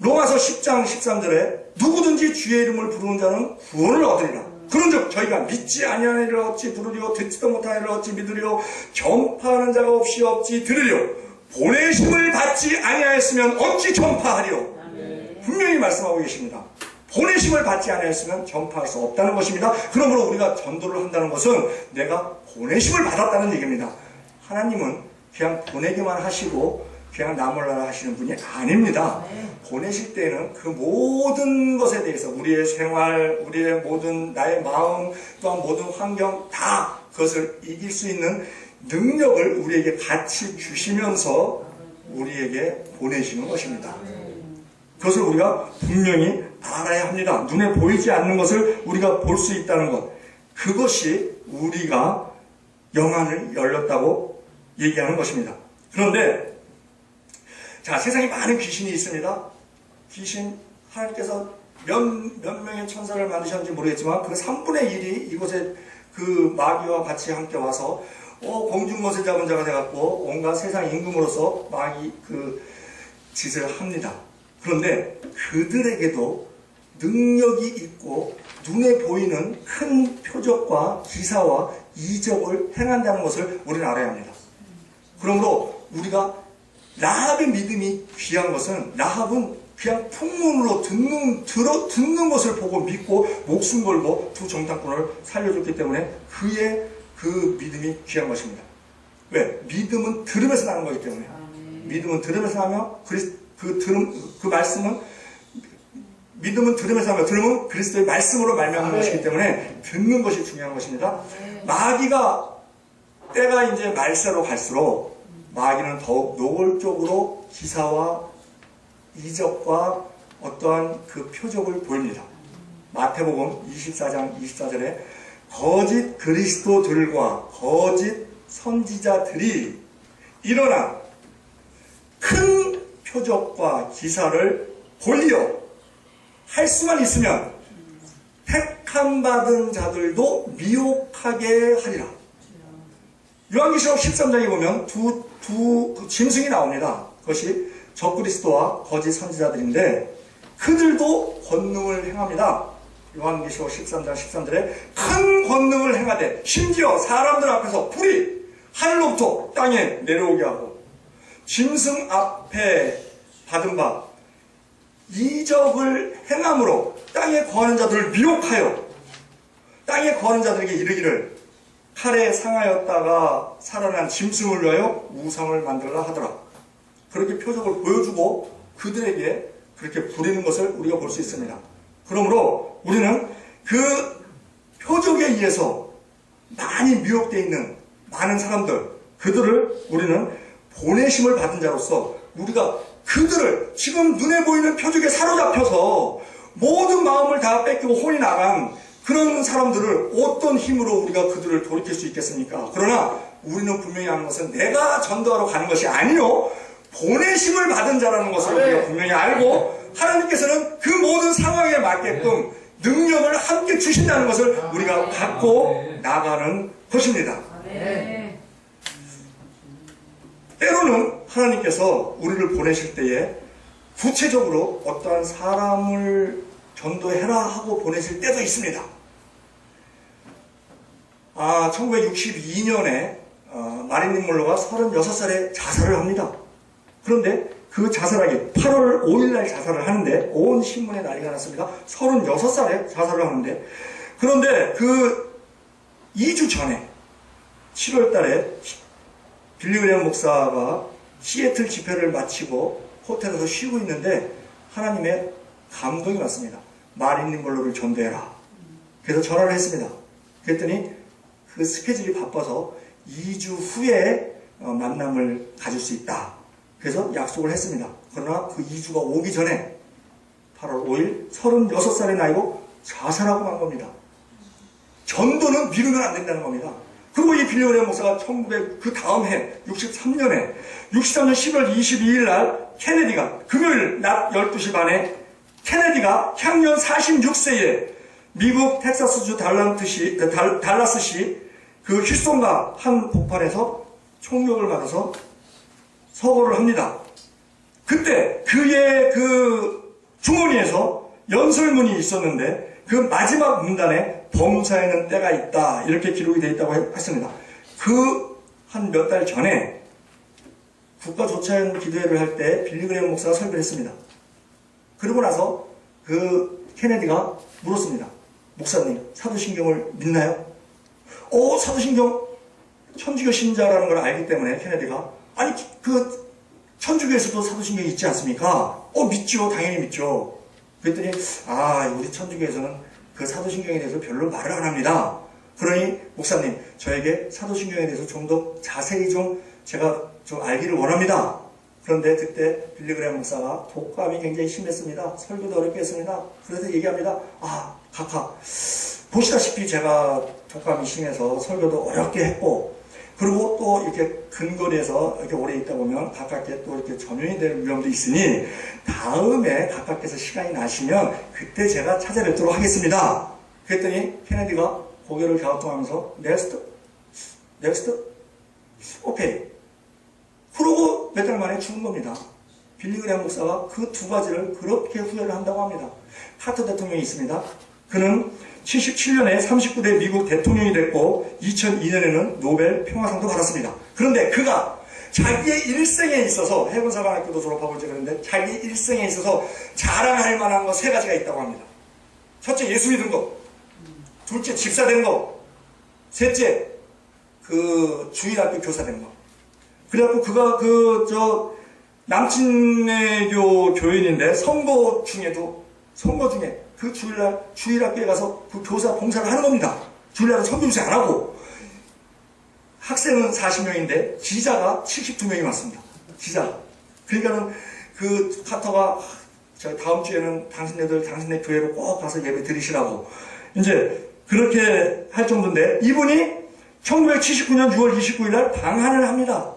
로마서 10장 13절에 누구든지 주의 이름을 부르는 자는 구원을 얻으리라. 그런즉 저희가 믿지 아니하는 이를 어찌 부르리요 듣지도 못하는 이를 어찌 믿으리요 전파하는 자가 없이 들으리요 보내심을 받지 아니하였으면 어찌 전파하리요. 분명히 말씀하고 계십니다. 보내심을 받지 아니하였으면 전파할 수 없다는 것입니다. 그러므로 우리가 전도를 한다는 것은 내가 보내심을 받았다는 얘기입니다. 하나님은 그냥 보내기만 하시고 그냥 나몰라라 하시는 분이 아닙니다. 보내실 때는 그 모든 것에 대해서 우리의 생활, 우리의 모든 나의 마음, 또한 모든 환경 다 그것을 이길 수 있는 능력을 우리에게 같이 주시면서 우리에게 보내시는 것입니다. 그것을 우리가 분명히 알아야 합니다. 눈에 보이지 않는 것을 우리가 볼 수 있다는 것. 그것이 우리가 영안을 열렸다고 얘기하는 것입니다. 그런데 자, 세상에 많은 귀신이 있습니다. 귀신, 하나님께서 몇 명의 천사를 만드셨는지 모르겠지만 그 3분의 1이 이곳에 그 마귀와 같이 함께 와서 공중것을 잡은 자가 돼갖고 온갖 세상 임금으로서 마귀 그 짓을 합니다. 그런데 그들에게도 능력이 있고 눈에 보이는 큰 표적과 기사와 이적을 행한다는 것을 우리는 알아야 합니다. 그러므로 우리가 라합의 믿음이 귀한 것은 라합은 그냥 풍문으로 듣는 것을 보고 믿고 목숨 걸고 두 정탐꾼을 살려줬기 때문에 그의 그 믿음이 귀한 것입니다. 왜? 믿음은 들음에서 나는 거기 때문에. 믿음은 들음에서 나며 그 말씀은 믿음은 들음에서 나며 들음은 그리스도의 말씀으로 말미암는 것이기 때문에 듣는 것이 중요한 것입니다. 마귀가 때가 이제 말세로 갈수록 마귀는 더욱 노골적으로 기사와 이적과 어떠한 그 표적을 보입니다. 마태복음 24장 24절에 거짓 그리스도들과 거짓 선지자들이 일어나 큰 표적과 기사를 보이어 할 수만 있으면 택함 받은 자들도 미혹하게 하리라. 요한계시록 13장에 보면 두 짐승이 나옵니다. 그것이 적그리스도와 거짓 선지자들인데 그들도 권능을 행합니다. 요한계시록 13장 13절에 큰 권능을 행하되 심지어 사람들 앞에서 불이 하늘로부터 땅에 내려오게 하고 짐승 앞에 받은 바 이적을 행함으로 땅에 거하는 자들을 미혹하여 땅에 거하는 자들에게 이르기를 칼에 상하였다가 살아난 짐승을 위하여 우상을 만들라 하더라. 그렇게 표적을 보여주고 그들에게 그렇게 부리는 것을 우리가 볼 수 있습니다. 그러므로 우리는 그 표적에 의해서 많이 미혹되어 있는 많은 사람들, 그들을 우리는 보내심을 받은 자로서 우리가 그들을 지금 눈에 보이는 표적에 사로잡혀서 모든 마음을 다 뺏기고 혼이 나간 그런 사람들을 어떤 힘으로 우리가 그들을 돌이킬 수 있겠습니까? 그러나 우리는 분명히 아는 것은 내가 전도하러 가는 것이 아니요 보내심을 받은 자라는 것을 우리가 분명히 알고 하나님께서는 그 모든 상황에 맞게끔 능력을 함께 주신다는 것을 우리가 갖고 나가는 것입니다. 때로는 하나님께서 우리를 보내실 때에 구체적으로 어떠한 사람을 전도해라 하고 보내실 때도 있습니다. 1962년에 마릴린 먼로가 36살에 자살을 합니다. 그런데 그 자살하기 8월 5일날 자살을 하는데 온 신문에 난리가 났습니다. 36살에 자살을 하는데 그런데 그 2주 전에 7월달에 빌리 그레이엄 목사가 시애틀 집회를 마치고 호텔에서 쉬고 있는데 하나님의 감동이 왔습니다. 마릴린 먼로를 전도해라. 그래서 전화를 했습니다. 그랬더니 그 스케줄이 바빠서 2주 후에 만남을 가질 수 있다. 그래서 약속을 했습니다. 그러나 그 2주가 오기 전에 8월 5일 36살의 나이로 자살하고 만 겁니다. 전도는 미루면 안 된다는 겁니다. 그리고 이 빌리 그레이엄 목사가 그 다음 해 63년 12월 22일 날 케네디가 금요일 낮 12시 반에 케네디가 향년 46세에 미국 텍사스주 달라스시 그 휴스턴과 한 복판에서 총격을 맞아서 서거를 합니다. 그때 그의 그 주머니에서 연설문이 있었는데 그 마지막 문단에 범사에는 때가 있다 이렇게 기록이 되어 있다고 했습니다. 그 한 몇 달 전에 국가조찬 기도회를 할 때 빌리 그레이엄 목사가 설교를 했습니다. 그러고 나서 그 케네디가 물었습니다. 목사님, 사도신경을 믿나요? 사도신경 천주교 신자라는 걸 알기 때문에 케네디가 아니 그 천주교에서도 사도신경이 있지 않습니까? 믿죠. 당연히 믿죠. 그랬더니 우리 천주교에서는 그 사도신경에 대해서 별로 말을 안 합니다. 그러니 목사님 저에게 사도신경에 대해서 좀 더 자세히 제가 좀 알기를 원합니다. 그런데 그때 빌리 그레이엄 목사가 독감이 굉장히 심했습니다. 설교도 어렵게 했습니다. 그래서 얘기합니다. 각하 보시다시피 제가 독감이 심해서 설교도 어렵게 했고 그리고 또 이렇게 근거리에서 이렇게 오래 있다 보면 가깝게 또 이렇게 점용이 될 위험도 있으니 다음에 가깝게서 시간이 나시면 그때 제가 찾아뵙도록 하겠습니다. 그랬더니 케네디가 고개를 갸우뚱하면서 넥스트? 오케이. 그러고 몇 달 만에 죽은 겁니다. 빌리그레엄 목사가 그 두 가지를 그렇게 후회를 한다고 합니다. 카터 대통령이 있습니다. 그는 77년에 39대 미국 대통령이 됐고 2002년에는 노벨 평화상도 받았습니다. 그런데 그가 자기의 일생에 있어서 해군사관학교도 졸업하고 이제 그런데 자기 일생에 있어서 자랑할 만한 거 세 가지가 있다고 합니다. 첫째, 예수 믿은 거. 둘째, 집사 된 거. 셋째, 주일학교 교사 된 거. 그래갖고 그가 남친내교 교인인데 선거 중에 그 주일날 주일학교에 가서 그 교사 봉사를 하는 겁니다. 주일날은 선교 유세 안 하고. 학생은 40명인데 기자가 72명이 왔습니다. 기자. 그러니까는 그 카터가 다음 주에는 당신네 교회로 꼭 가서 예배 드리시라고 이제 그렇게 할 정도인데 이분이 1979년 6월 29일 날 방한을 합니다.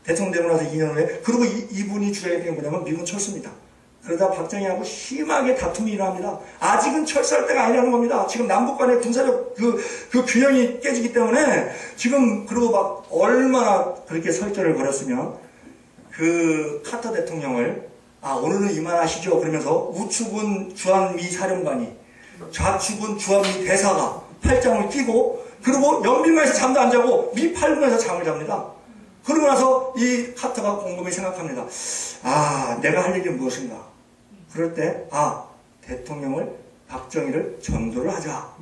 대통령 되고 나서 2년 후에. 그리고 이분이 주장했던 게 뭐냐면 미군 철수입니다. 그러다 박정희하고 심하게 다툼이 일어납니다. 아직은 철수할 때가 아니라는 겁니다. 지금 남북 간의 군사력 그 균형이 깨지기 때문에 지금 그리고 막 얼마나 그렇게 설전을 벌였으면 그 카터 대통령을 오늘은 이만하시죠 그러면서 우측은 주한미 사령관이 좌측은 주한미 대사가 팔짱을 끼고 그리고 연빙가에서 잠도 안 자고 미 8군에서 잠을 잡니다. 그러고 나서 이 카터가 곰곰이 생각합니다. 내가 할 일이 무엇인가? 그럴 때, 대통령을, 박정희를 전도를 하자.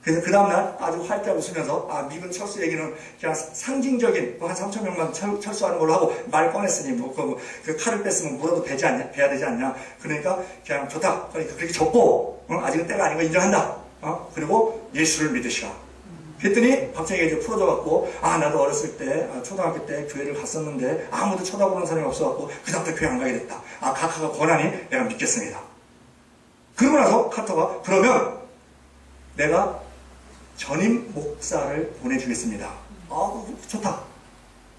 그래서 그 다음날 아주 활짝 웃으면서, 미군 철수 얘기는 그냥 상징적인, 한 3,000명만 철수하는 걸로 하고 말 꺼냈으니, 그 칼을 뺐으면 물어도 돼야 되지 않냐. 그러니까 그냥 좋다. 그러니까 그렇게 적고, 아직은 때가 아닌 거 인정한다. 그리고 예수를 믿으시라. 그랬더니 박정희가 이제 풀어져갖고 나도 어렸을 때 초등학교 때 교회를 갔었는데 아무도 쳐다보는 사람이 없어갖고 그다음부터 교회 안 가게 됐다. 각하가 권하니 내가 믿겠습니다. 그러고 나서 카터가 그러면 내가 전임 목사를 보내주겠습니다. 좋다.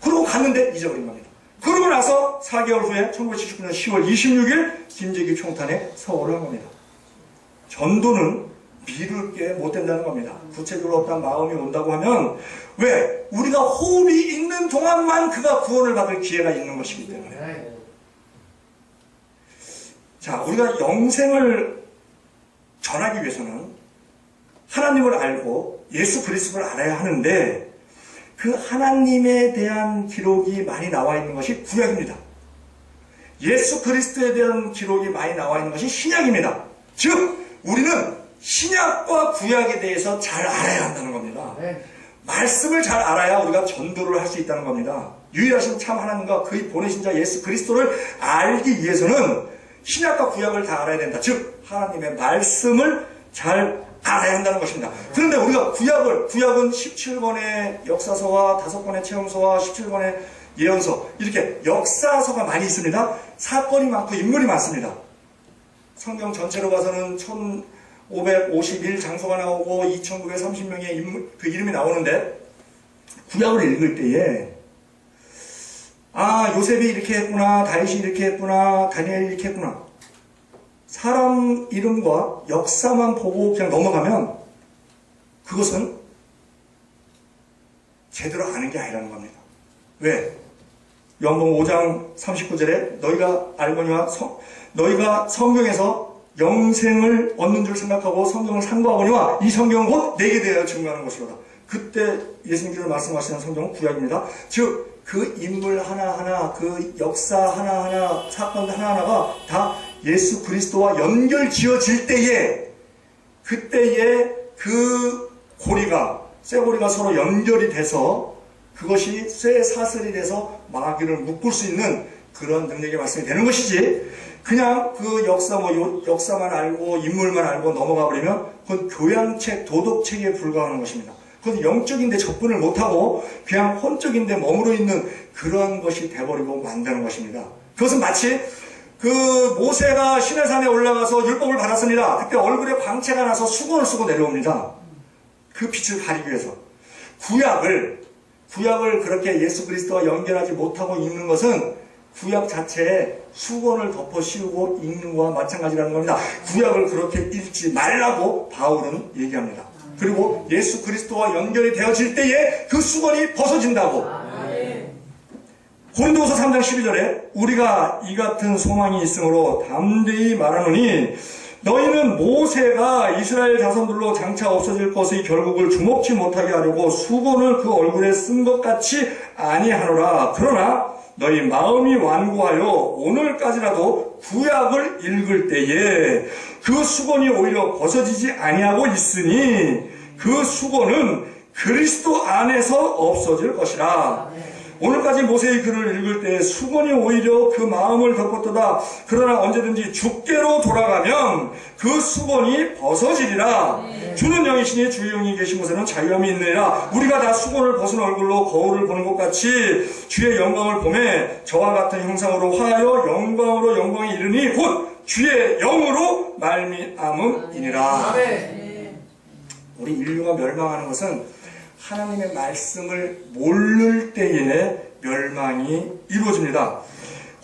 그러고 갔는데 잊어버린 겁니다. 그러고 나서 4개월 후에 1979년 10월 26일 김재규 총탄에 서거를 한 겁니다. 전도는 미룰 게 못 된다는 겁니다. 구체적으로 어떤 마음이 온다고 하면 왜? 우리가 호흡이 있는 동안만 그가 구원을 받을 기회가 있는 것이기 때문에. 자, 우리가 영생을 전하기 위해서는 하나님을 알고 예수 그리스도를 알아야 하는데 그 하나님에 대한 기록이 많이 나와 있는 것이 구약입니다. 예수 그리스도에 대한 기록이 많이 나와 있는 것이 신약입니다. 즉 우리는 신약과 구약에 대해서 잘 알아야 한다는 겁니다. 말씀을 잘 알아야 우리가 전도를 할 수 있다는 겁니다. 유일하신 참 하나님과 그의 보내신 자 예수 그리스도를 알기 위해서는 신약과 구약을 다 알아야 된다. 즉 하나님의 말씀을 잘 알아야 한다는 것입니다. 그런데 우리가 구약은 17권의 역사서와 5권의 체험서와 17권의 예언서 이렇게 역사서가 많이 있습니다. 사건이 많고 인물이 많습니다. 성경 전체로 봐서는 1551 장소가 나오고 2930명의 인물, 그 이름이 나오는데 구약을 읽을 때에 요셉이 이렇게 했구나, 다윗이 이렇게 했구나, 다니엘이 이렇게 했구나. 사람 이름과 역사만 보고 그냥 넘어가면 그것은 제대로 아는 게 아니라는 겁니다. 왜? 요한복음 5장 39절에 너희가 알거니와 너희가 성경에서 영생을 얻는 줄 생각하고 성경을 상고하거니와 이 성경은 곧 내게 대하여 증거하는 것이로다. 그때 예수님께서 말씀하시는 성경은 구약입니다. 즉 그 인물 하나하나, 그 역사 하나하나, 사건 하나하나가 다 예수 그리스도와 연결 지어질 때에 그때에 그 쇠고리가 서로 연결이 돼서 그것이 쇠 사슬이 돼서 마귀를 묶을 수 있는 그런 능력의 말씀이 되는 것이지 그냥 그 역사만 알고 인물만 알고 넘어가 버리면 그건 교양책, 도덕책에 불과하는 것입니다. 그건 영적인데 접근을 못하고 그냥 혼적인데 머무르 있는 그런 것이 돼버리고 만드는 것입니다. 그것은 마치 그 모세가 시내산에 올라가서 율법을 받았습니다. 그때 얼굴에 광채가 나서 수건을 쓰고 내려옵니다. 그 빛을 가리기 위해서. 구약을 구약을 그렇게 예수 그리스도와 연결하지 못하고 읽는 것은 구약 자체에 수건을 덮어 씌우고 읽는 것과 마찬가지라는 겁니다. 구약을 그렇게 읽지 말라고 바울은 얘기합니다. 그리고 예수 그리스도와 연결이 되어질 때에 그 수건이 벗어진다고. 고린도후서 3장 12절에 우리가 이 같은 소망이 있으므로 담대히 말하노니 너희는 모세가 이스라엘 자손들로 장차 없어질 것의 결국을 주목치 못하게 하려고 수건을 그 얼굴에 쓴 것 같이 아니하노라. 그러나 너희 마음이 완고하여 오늘까지라도 구약을 읽을 때에 그 수건이 오히려 벗어지지 아니하고 있으니 그 수건은 그리스도 안에서 없어질 것이라. 오늘까지 모세의 글을 읽을 때 수건이 오히려 그 마음을 덮었도다. 그러나 언제든지 주께로 돌아가면 그 수건이 벗어지리라. 주는 영이시니 주의 영이 계신 곳에는 자유함이 있느니라. 우리가 다 수건을 벗은 얼굴로 거울을 보는 것 같이 주의 영광을 보매 저와 같은 형상으로 화하여 영광으로 영광에 이르니 곧 주의 영으로 말미암음이니라. 우리 인류가 멸망하는 것은 하나님의 말씀을 모를 때에 멸망이 이루어집니다.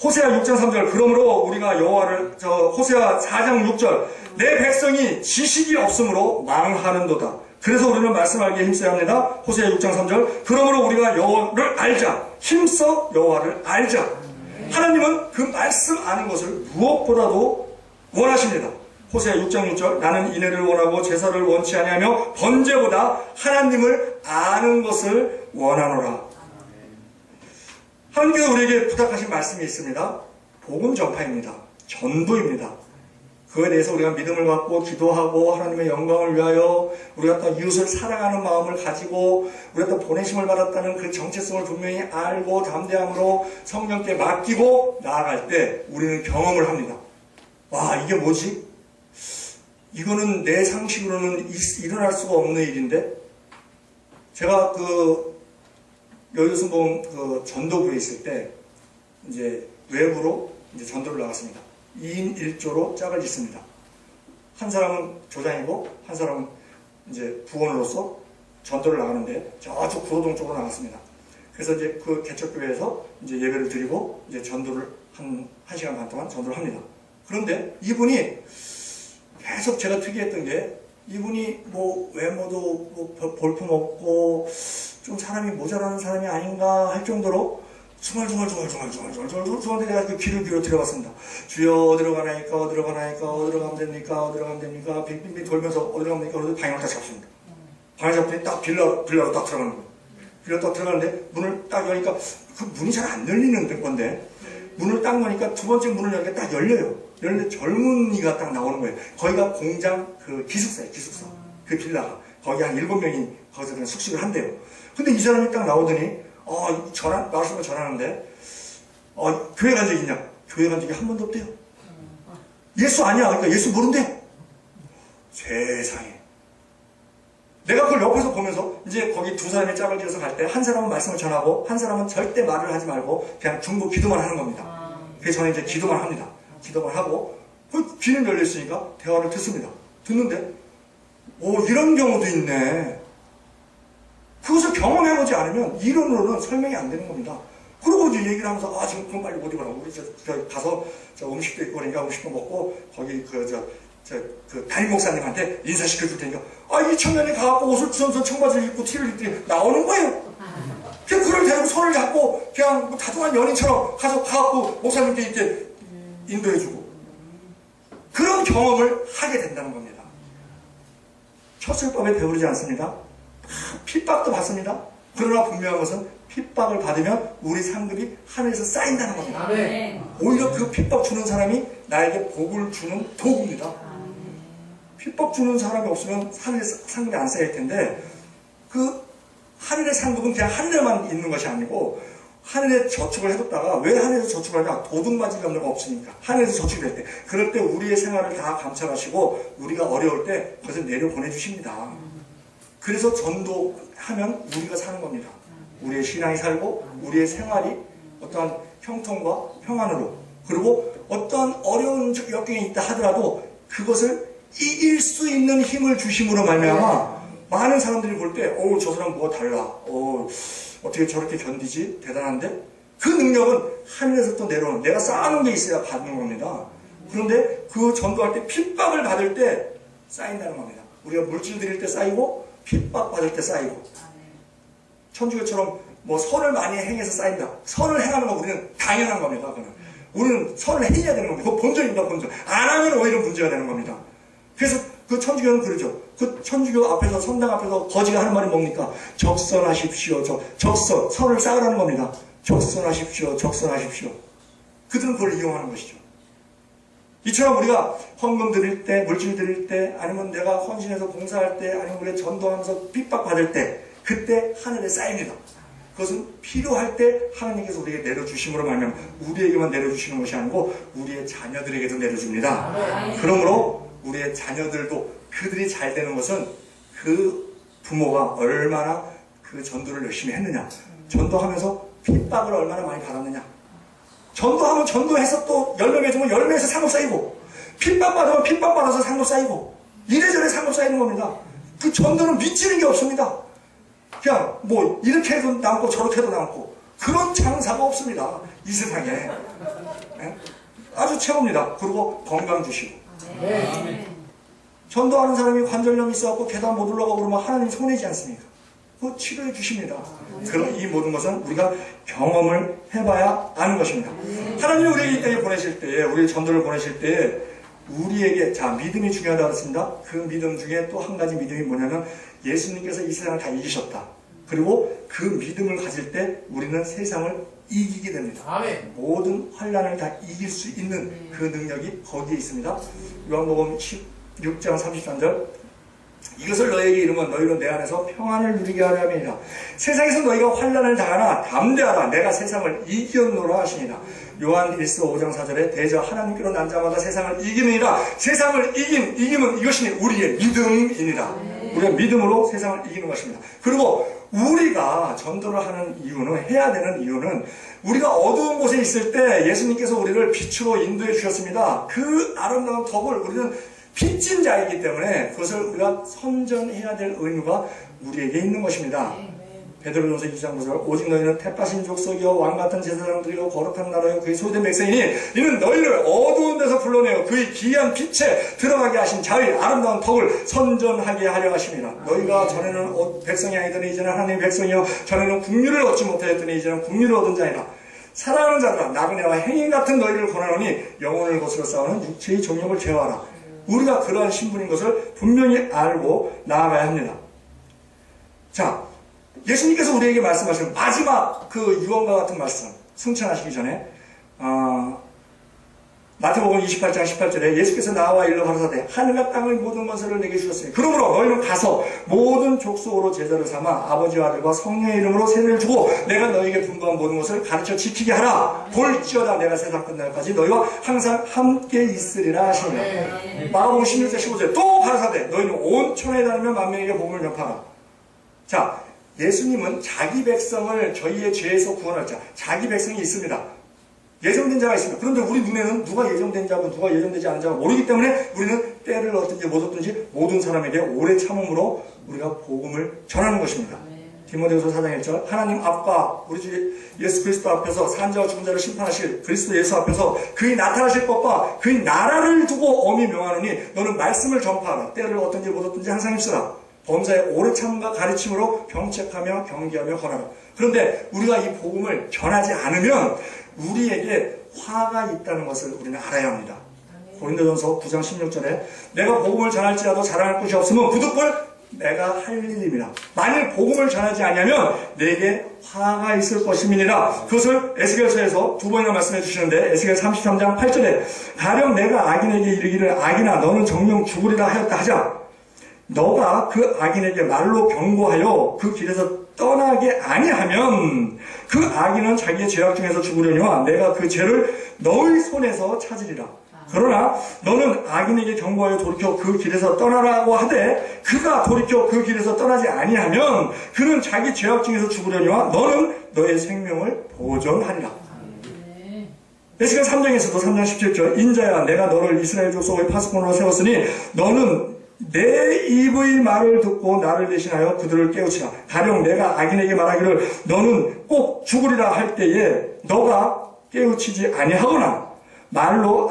호세아 6장 3절 그러므로 우리가 여호와를 호세아 4장 6절 내 백성이 지식이 없으므로 망하는도다. 그래서 우리는 말씀하기에 힘써야 합니다. 호세아 6장 3절 그러므로 우리가 여호와를 알자. 힘써 여호와를 알자. 하나님은 그 말씀 아는 것을 무엇보다도 원하십니다. 호세아 6장 6절 나는 인애를 원하고 제사를 원치 아니하며 번제보다 하나님을 아는 것을 원하노라. 하나님께서 우리에게 부탁하신 말씀이 있습니다. 복음 전파입니다. 전도입니다. 그거에 대해서 우리가 믿음을 갖고 기도하고 하나님의 영광을 위하여 우리가 또 이웃을 사랑하는 마음을 가지고 우리가 또 보내심을 받았다는 그 정체성을 분명히 알고 담대함으로 성령께 맡기고 나아갈 때 우리는 경험을 합니다. 와, 이게 뭐지? 이거는 내 상식으로는 일어날 수가 없는 일인데, 제가 여유순봉 전도부에 있을 때, 이제 외부로 이제 전도를 나갔습니다. 2인 1조로 짝을 짓습니다. 한 사람은 조장이고, 한 사람은 이제 부원으로서 전도를 나가는데, 저쪽 구로동 쪽으로 나갔습니다. 그래서 이제 그 개척교회에서 이제 예배를 드리고, 이제 전도를 한 시간 반 동안 전도를 합니다. 그런데 이분이 계속 제가 특이했던 게 이분이 뭐 외모도 뭐 볼품없고 좀 사람이 모자라는 사람이 아닌가 할 정도로 중얼중얼 내가 그 귀를 기울여 들어갔습니다. 주여 어디로 가나이까 어디로 가나이까 어디로 가면 됩니까 어디로 가면 됩니까 빙빙빙 돌면서 어디로 가면 됩니까 그래서 방향을 딱 잡습니다. 방향 잡더니 딱 빌라로 딱 들어가는 거예요. 빌라로 딱 들어가는데 문을 딱 여니까 그 문이 잘 안 열리는 건데 문을 딱 여니까 두 번째 문을 여니까 딱 열려요. 열는데 젊은이가 딱 나오는 거예요. 거기가 공장 기숙사예요. 기숙사. 그 빌라가. 거기 한 7명이 거기서 그냥 숙식을 한대요. 근데 이 사람이 딱 나오더니 말씀을 전하는데 교회 간 적이 있냐? 교회 간 적이 한 번도 없대요. 예수 아니야. 그러니까 예수 모른대. 세상에. 내가 그걸 옆에서 보면서 이제 거기 두 사람이 짝을 지어서 갈 때 한 사람은 말씀을 전하고 한 사람은 절대 말을 하지 말고 그냥 중보 기도만 하는 겁니다. 그래서 저는 이제 기도만 합니다. 기도만 하고 그 귀는 열려있으니까 대화를 듣습니다. 듣는데 이런 경우도 있네. 그것을 경험해보지 않으면 이론으로는 설명이 안 되는 겁니다. 그러고 이제 얘기를 하면서 지금 그럼 빨리 어디 가라. 우리 가서 음식도 있고 그러니까 음식도 먹고 거기 그 담임 목사님한테 인사시켜 줄 테니까 이 청년이 가갖고 옷을 주섬주섬 청바지를 입고 티를 입더니 나오는 거예요. 그냥 그걸 데리고 손을 잡고 그냥 뭐 다정한 연인처럼 가갖고 목사님께 이렇게 인도해주고 그런 경험을 하게 된다는 겁니다. 처술법에 배우지 않습니다. 핍박도 받습니다. 그러나 분명한 것은 핍박을 받으면 우리 상급이 하늘에서 쌓인다는 겁니다. 오히려 그 핍박 주는 사람이 나에게 복을 주는 도구입니다. 핍박 주는 사람이 없으면 하늘에서 상급이 안 쌓일 텐데 그 하늘의 상급은 그냥 하늘에만 있는 것이 아니고 하늘에 저축을 해뒀다가 왜 하늘에서 저축을 하냐? 도둑맞을 염려가 없으니까. 하늘에서 저축이 될 때. 그럴 때 우리의 생활을 다 감찰하시고 우리가 어려울 때 그것을 내려보내주십니다. 그래서 전도하면 우리가 사는 겁니다. 우리의 신앙이 살고 우리의 생활이 어떠한 형통과 평안으로 그리고 어떠한 어려운 역경이 있다 하더라도 그것을 이길 수 있는 힘을 주심으로 말미암아 많은 사람들이 볼 때 저 사람 뭐가 달라. 어떻게 저렇게 견디지? 대단한데? 그 능력은 하늘에서 또 내려오는, 내가 쌓아놓은 게 있어야 받는 겁니다. 그런데 그 전도할 때 핍박을 받을 때 쌓인다는 겁니다. 우리가 물질 드릴 때 쌓이고 핍박 받을 때 쌓이고, 천주교처럼 뭐 선을 많이 행해서 쌓인다. 선을 행하는 건 우리는 당연한 겁니다. 그거는. 우리는 선을 해야 되는 겁니다. 그거 본전입니다. 본전. 안 하면 오히려 문제가 되는 겁니다. 그래서 그 천주교는 그러죠. 그 천주교 앞에서, 선당 앞에서 거지가 하는 말이 뭡니까? 적선하십시오. 적선. 선을 쌓으라는 겁니다. 적선하십시오. 적선하십시오. 그들은 그걸 이용하는 것이죠. 이처럼 우리가 헌금 드릴 때, 물질 드릴 때, 아니면 내가 헌신해서 봉사할 때, 아니면 우리가 전도하면서 핍박받을 때, 그때 하늘에 쌓입니다. 그것은 필요할 때 하나님께서 우리에게 내려주심으로 말하면 우리에게만 내려주시는 것이 아니고 우리의 자녀들에게도 내려줍니다. 그러므로 우리의 자녀들도 그들이 잘 되는 것은 그 부모가 얼마나 그 전도를 열심히 했느냐, 전도하면서 핍박을 얼마나 많이 받았느냐, 전도하면 전도해서 또 열매 맺으면 열매에서 상급 쌓이고, 핍박받으면 핍박받아서 상급 쌓이고, 이래저래 상급 쌓이는 겁니다. 그 전도는 미치는 게 없습니다. 그냥 뭐 이렇게 해도 남고 저렇게 해도 남고, 그런 장사가 없습니다. 이 세상에. 네? 아주 최고입니다. 그리고 건강 주시고. 전도하는 사람이 관절염이 있어갖고 계단 못 올라가고 그러면 하나님 손해지 않습니까? 그거 치료해 주십니다. 그런 이 모든 것은 우리가 경험을 해봐야 아는 것입니다. 하나님이 우리에게 이 땅에 보내실 때에, 우리 전도를 보내실 때에 우리에게, 자, 믿음이 중요하다고 했습니다. 그 믿음 중에 또 한 가지 믿음이 뭐냐면 예수님께서 이 세상을 다 이기셨다. 그리고 그 믿음을 가질 때 우리는 세상을 이기게 됩니다. 아멘. 모든 환난을 다 이길 수 있는 그 능력이 거기에 있습니다. 요한복음 16장 33절, 이것을 너에게 이르면 너희로 내 안에서 평안을 누리게 하려 함이니라. 세상에서 너희가 환난을 당하나 담대하라, 내가 세상을 이겼노라 하시니라. 요한 1서 5장 4절에 대저 하나님께로 난 자마다 세상을 이기느니라. 세상을 이김은 이것이 우리의 믿음이니라. 우리가 믿음으로 세상을 이기는 것입니다. 그리고 우리가 전도를 하는 이유는, 해야 되는 이유는, 우리가 어두운 곳에 있을 때 예수님께서 우리를 빛으로 인도해 주셨습니다. 그 아름다운 덕을 우리는 빚진 자이기 때문에 그것을 우리가 선전해야 될 의무가 우리에게 있는 것입니다. 베드로전서 2장 9절, 오직 너희는 택하신 족속이요 왕같은 제사장들이요 거룩한 나라요 그의 소유된 백성이니 이는 너희를 어두운 데서 불러내어 그의 기이한 빛에 들어가게 하신 자의 아름다운 덕을 선전하게 하려 하심이라. 너희가 전에는 백성이 아니더니 이제는 하나님의 백성이요 전에는 국류를 얻지 못하였더니 이제는 국류를 얻은 자이라. 사랑하는 자들아, 나그네와 행인 같은 너희를 권하노니 영혼을 거스러 싸우는 육체의 정욕을 제어하라. 우리가 그러한 신분인 것을 분명히 알고 나아가야 합니다. 자, 예수님께서 우리에게 말씀하신 마지막 그 유언과 같은 말씀, 승천하시기 전에 마태복음 28장 18절에 예수께서 나와 일러 가라사대 하늘과 땅의 모든 것을 내게 주셨으니 그러므로 너희는 가서 모든 족속으로 제자를 삼아 아버지와 아들과 성령의 이름으로 세례를 주고 내가 너희에게 분부한 모든 것을 가르쳐 지키게 하라. 볼지어다 내가 세상 끝날까지 너희와 항상 함께 있으리라 하시니라. 마가복음 16장 15절에 또 가라사대 너희는 온 천하에 다니며 만민에게 복음을 전파하라. 자, 예수님은 자기 백성을 저희의 죄에서 구원할 자, 자기 백성이 있습니다. 예정된 자가 있습니다. 그런데 우리 눈에는 누가 예정된 자고 누가 예정되지 않은 자가 모르기 때문에 우리는 때를 얻든지 못 얻든지 모든 사람에게 오래 참음으로 우리가 복음을 전하는 것입니다. 디모데후서 4장 1절, 하나님 아빠, 우리 주 예수 그리스도 앞에서 산자와 죽은 자를 심판하실 그리스도 예수 앞에서 그의 나타나실 것과 그의 나라를 두고 엄히 명하노니 너는 말씀을 전파하라. 때를 얻든지 못 얻든지 항상 힘쓰라. 범사의 오래 참음과 가르침으로 병책하며 경계하며 권하라. 그런데 우리가 이 복음을 전하지 않으면 우리에게 화가 있다는 것을 우리는 알아야 합니다. 고린도전서 9장 16절에 내가 복음을 전할지라도 자랑할 것이 없으면 그 덕을 내가 할 일입니다. 만일 복음을 전하지 않으면 내게 화가 있을 것임이니라. 그것을 에스겔서에서 두 번이나 말씀해 주시는데 에스겔 33장 8절에 가령 내가 악인에게 이르기를 악인아 너는 정령 죽으리라 하였다 하자. 너가 그 악인에게 말로 경고하여 그 길에서 떠나게 아니하면 그 악인은 자기의 죄악 중에서 죽으려니와 내가 그 죄를 너의 손에서 찾으리라. 그러나 너는 악인에게 경고하여 돌이켜 그 길에서 떠나라고 하되 그가 돌이켜 그 길에서 떠나지 아니하면 그는 자기 죄악 중에서 죽으려니와 너는 너의 생명을 보존하리라. 에스겔 3장에서도 3장 17절 인자야 내가 너를 이스라엘 족속의 파수꾼으로 세웠으니 너는 내 입의 말을 듣고 나를 대신하여 그들을 깨우치라. 가령 내가 악인에게 말하기를 너는 꼭 죽으리라 할 때에 너가 깨우치지 아니하거나 말로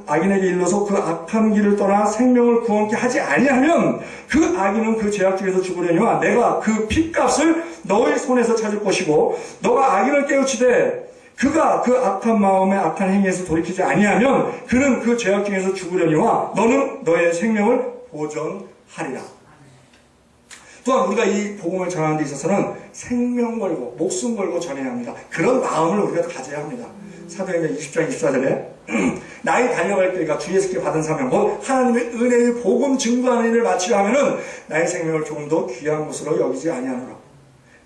악인에게 일러서 그 악한 길을 떠나 생명을 구원케 하지 아니하면 그 악인은 그 죄악 중에서 죽으려니와 내가 그 핏값을 너의 손에서 찾을 것이고 너가 악인을 깨우치되 그가 그 악한 마음에 악한 행위에서 돌이키지 아니하면 그는 그 죄악 중에서 죽으려니와 너는 너의 생명을 보존하리라. 또한 우리가 이 복음을 전하는 데 있어서는 생명 걸고 목숨 걸고 전해야 합니다. 그런 마음을 우리가 가져야 합니다. 사도행전 20장 24절에 나의 달려갈 때가 주 예수께 받은 사명 곧 하나님의 은혜의 복음 증거하는 일을 마치려 하면은 나의 생명을 조금 더 귀한 것으로 여기지 아니하노라.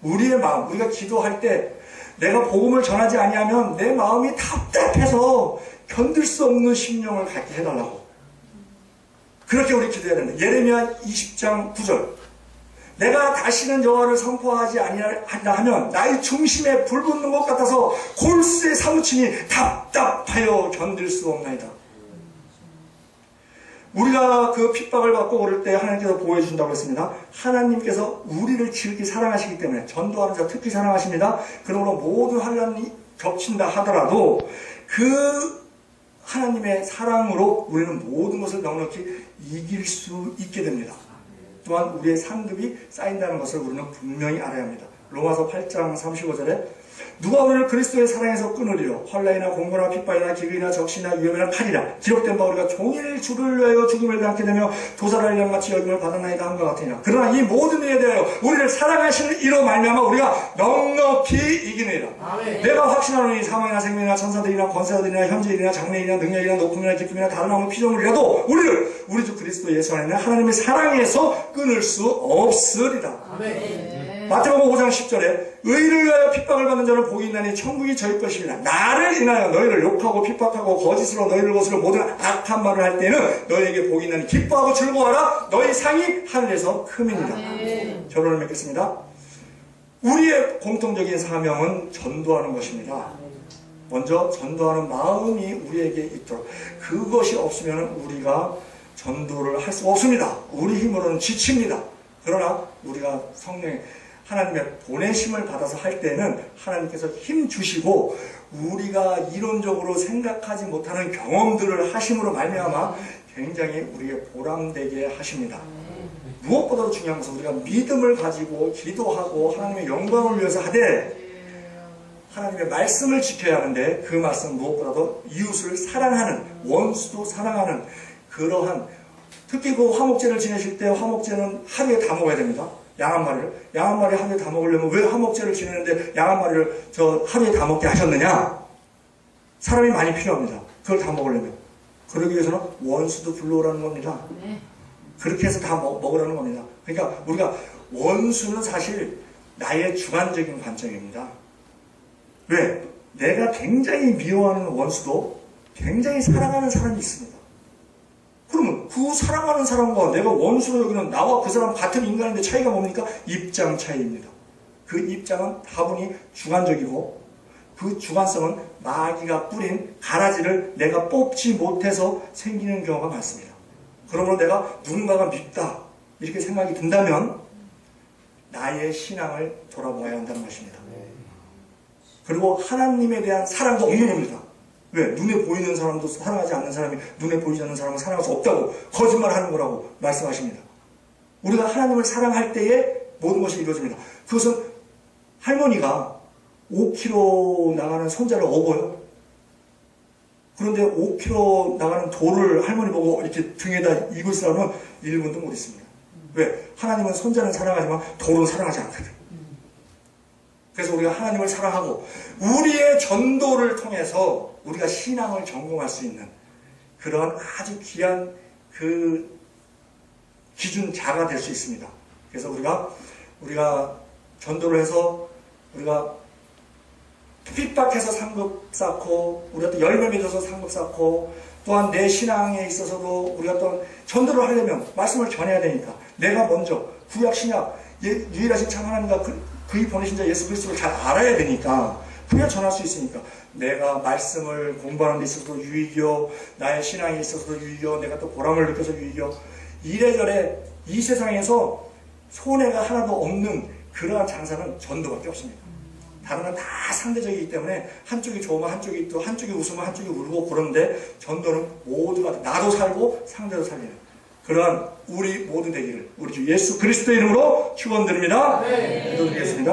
우리의 마음, 우리가 기도할 때 내가 복음을 전하지 아니하면 내 마음이 답답해서 견딜 수 없는 심령을 갖게 해달라고. 그렇게 우리 기도해야 된다. 예레미야 20장 9절 내가 다시는 여호와를 선포하지 아니한다 하면 나의 중심에 불 붙는 것 같아서 골수에 사무치니 답답하여 견딜 수 없나이다. 우리가 그 핍박을 받고 오를 때 하나님께서 보호해 주신다고 했습니다. 하나님께서 우리를 지극히 사랑하시기 때문에 전도하는 자 특히 사랑하십니다. 그러므로 모든 환난이 겹친다 하더라도 그 하나님의 사랑으로 우리는 모든 것을 넉넉히 이길 수 있게 됩니다. 또한 우리의 상급이 쌓인다는 것을 우리는 분명히 알아야 합니다. 로마서 8장 35절에 누가 우리를 그리스도의 사랑에서 끊으리요 환난이나 공고나 핍박이나 기근이나 적시나 위험이나 칼이라 기록된 바 우리가 종일 주를 위하여 죽음을 당하게 되며 도살할 양같이 여김을 받았나이다 함과 같으니라. 그러나 이 모든 일에 대하여 우리를 사랑하시는 이로 말미암아 우리가 넉넉히 이기느니라. 내가 확신하노니 사망이나 생명이나 천사들이나 권세자들이나 현재일이나 장래일이나 능력이나 높음이나 기쁨이나 다른 아무 피조물이라도 우리를 우리 주 그리스도 예수 안에 있는 하나님의 사랑에서 끊을 수 없으리라. 마태복음 5장 10절에 의를 위하여 핍박을 받는 자는 복이 있나니 천국이 저희 것입니다. 나를 인하여 너희를 욕하고 핍박하고 거짓으로 너희를 거스르고 모든 악한 말을 할 때는 너희에게 복이 있나니 기뻐하고 즐거워하라. 너희 상이 하늘에서 큼이니라. 결론을 맺겠습니다. 우리의 공통적인 사명은 전도하는 것입니다. 먼저 전도하는 마음이 우리에게 있도록. 그것이 없으면 우리가 전도를 할 수 없습니다. 우리 힘으로는 지칩니다. 그러나 우리가 성령의 하나님의 보내심을 받아서 할 때는 하나님께서 힘 주시고 우리가 이론적으로 생각하지 못하는 경험들을 하심으로 말미암아 굉장히 우리의 보람되게 하십니다. 무엇보다도 중요한 것은 우리가 믿음을 가지고 기도하고 하나님의 영광을 위해서 하되 하나님의 말씀을 지켜야 하는데 그 말씀은 무엇보다도 이웃을 사랑하는 원수도 사랑하는 그러한 특히 그 화목제를 지내실 때 화목제는 하루에 다 먹어야 됩니다. 양 한 마리 하루에 다 먹으려면 왜 화목제를 지내는데 양 한 마리를 하루에 다 먹게 하셨느냐? 사람이 많이 필요합니다. 그걸 다 먹으려면. 그러기 위해서는 원수도 불러오라는 겁니다. 그렇게 해서 다 먹으라는 겁니다. 그러니까 우리가 원수는 사실 나의 주관적인 관점입니다. 왜? 내가 굉장히 미워하는 원수도 굉장히 사랑하는 사람이 있습니다. 그러면 그 사랑하는 사람과 내가 원수로 여기는 나와 그 사람 같은 인간인데 차이가 뭡니까? 입장 차이입니다. 그 입장은 다분히 주관적이고 그 주관성은 마귀가 뿌린 가라지를 내가 뽑지 못해서 생기는 경우가 많습니다. 그러므로 내가 누군가가 밉다 이렇게 생각이 든다면 나의 신앙을 돌아보아야 한다는 것입니다. 그리고 하나님에 대한 사랑도 없는 겁니다. 왜? 눈에 보이는 사람도 사랑하지 않는 사람이 눈에 보이지 않는 사람은 사랑할 수 없다고 거짓말하는 거라고 말씀하십니다. 우리가 하나님을 사랑할 때에 모든 것이 이루어집니다. 그것은 할머니가 5kg 나가는 손자를 업어요. 그런데 5kg 나가는 돌을 할머니 보고 이렇게 등에다 입을 사람은 1분도 못 있습니다. 왜? 하나님은 손자는 사랑하지만 돌은 사랑하지 않거든. 그래서 우리가 하나님을 사랑하고 우리의 전도를 통해서 우리가 신앙을 점검할 수 있는 그런 아주 귀한 그 기준자가 될 수 있습니다. 그래서 우리가 전도를 해서 우리가 핍박해서 상급 쌓고 우리가 또 열매 맺어서 상급 쌓고 또한 내 신앙에 있어서도 우리가 또 전도를 하려면 말씀을 전해야 되니까 내가 먼저 구약 신약 유일하신 참 하나님과 그의 보내신 자 예수 그리스도를 잘 알아야 되니까 그래야 전할 수 있으니까 내가 말씀을 공부하는 데 있어서도 유익이요 나의 신앙에 있어서도 유익이요 내가 또 보람을 느껴서 유익이요 이래저래 이 세상에서 손해가 하나도 없는 그러한 장사는 전도밖에 없습니다. 다른 건 다 상대적이기 때문에 한쪽이 좋으면 한쪽이 또 한쪽이 웃으면 한쪽이 울고 그런데 전도는 모두가 나도 살고 상대도 살리는 그러한 우리 모두 되기를 우리 주 예수 그리스도의 이름으로 축원드립니다. 기도드리겠습니다.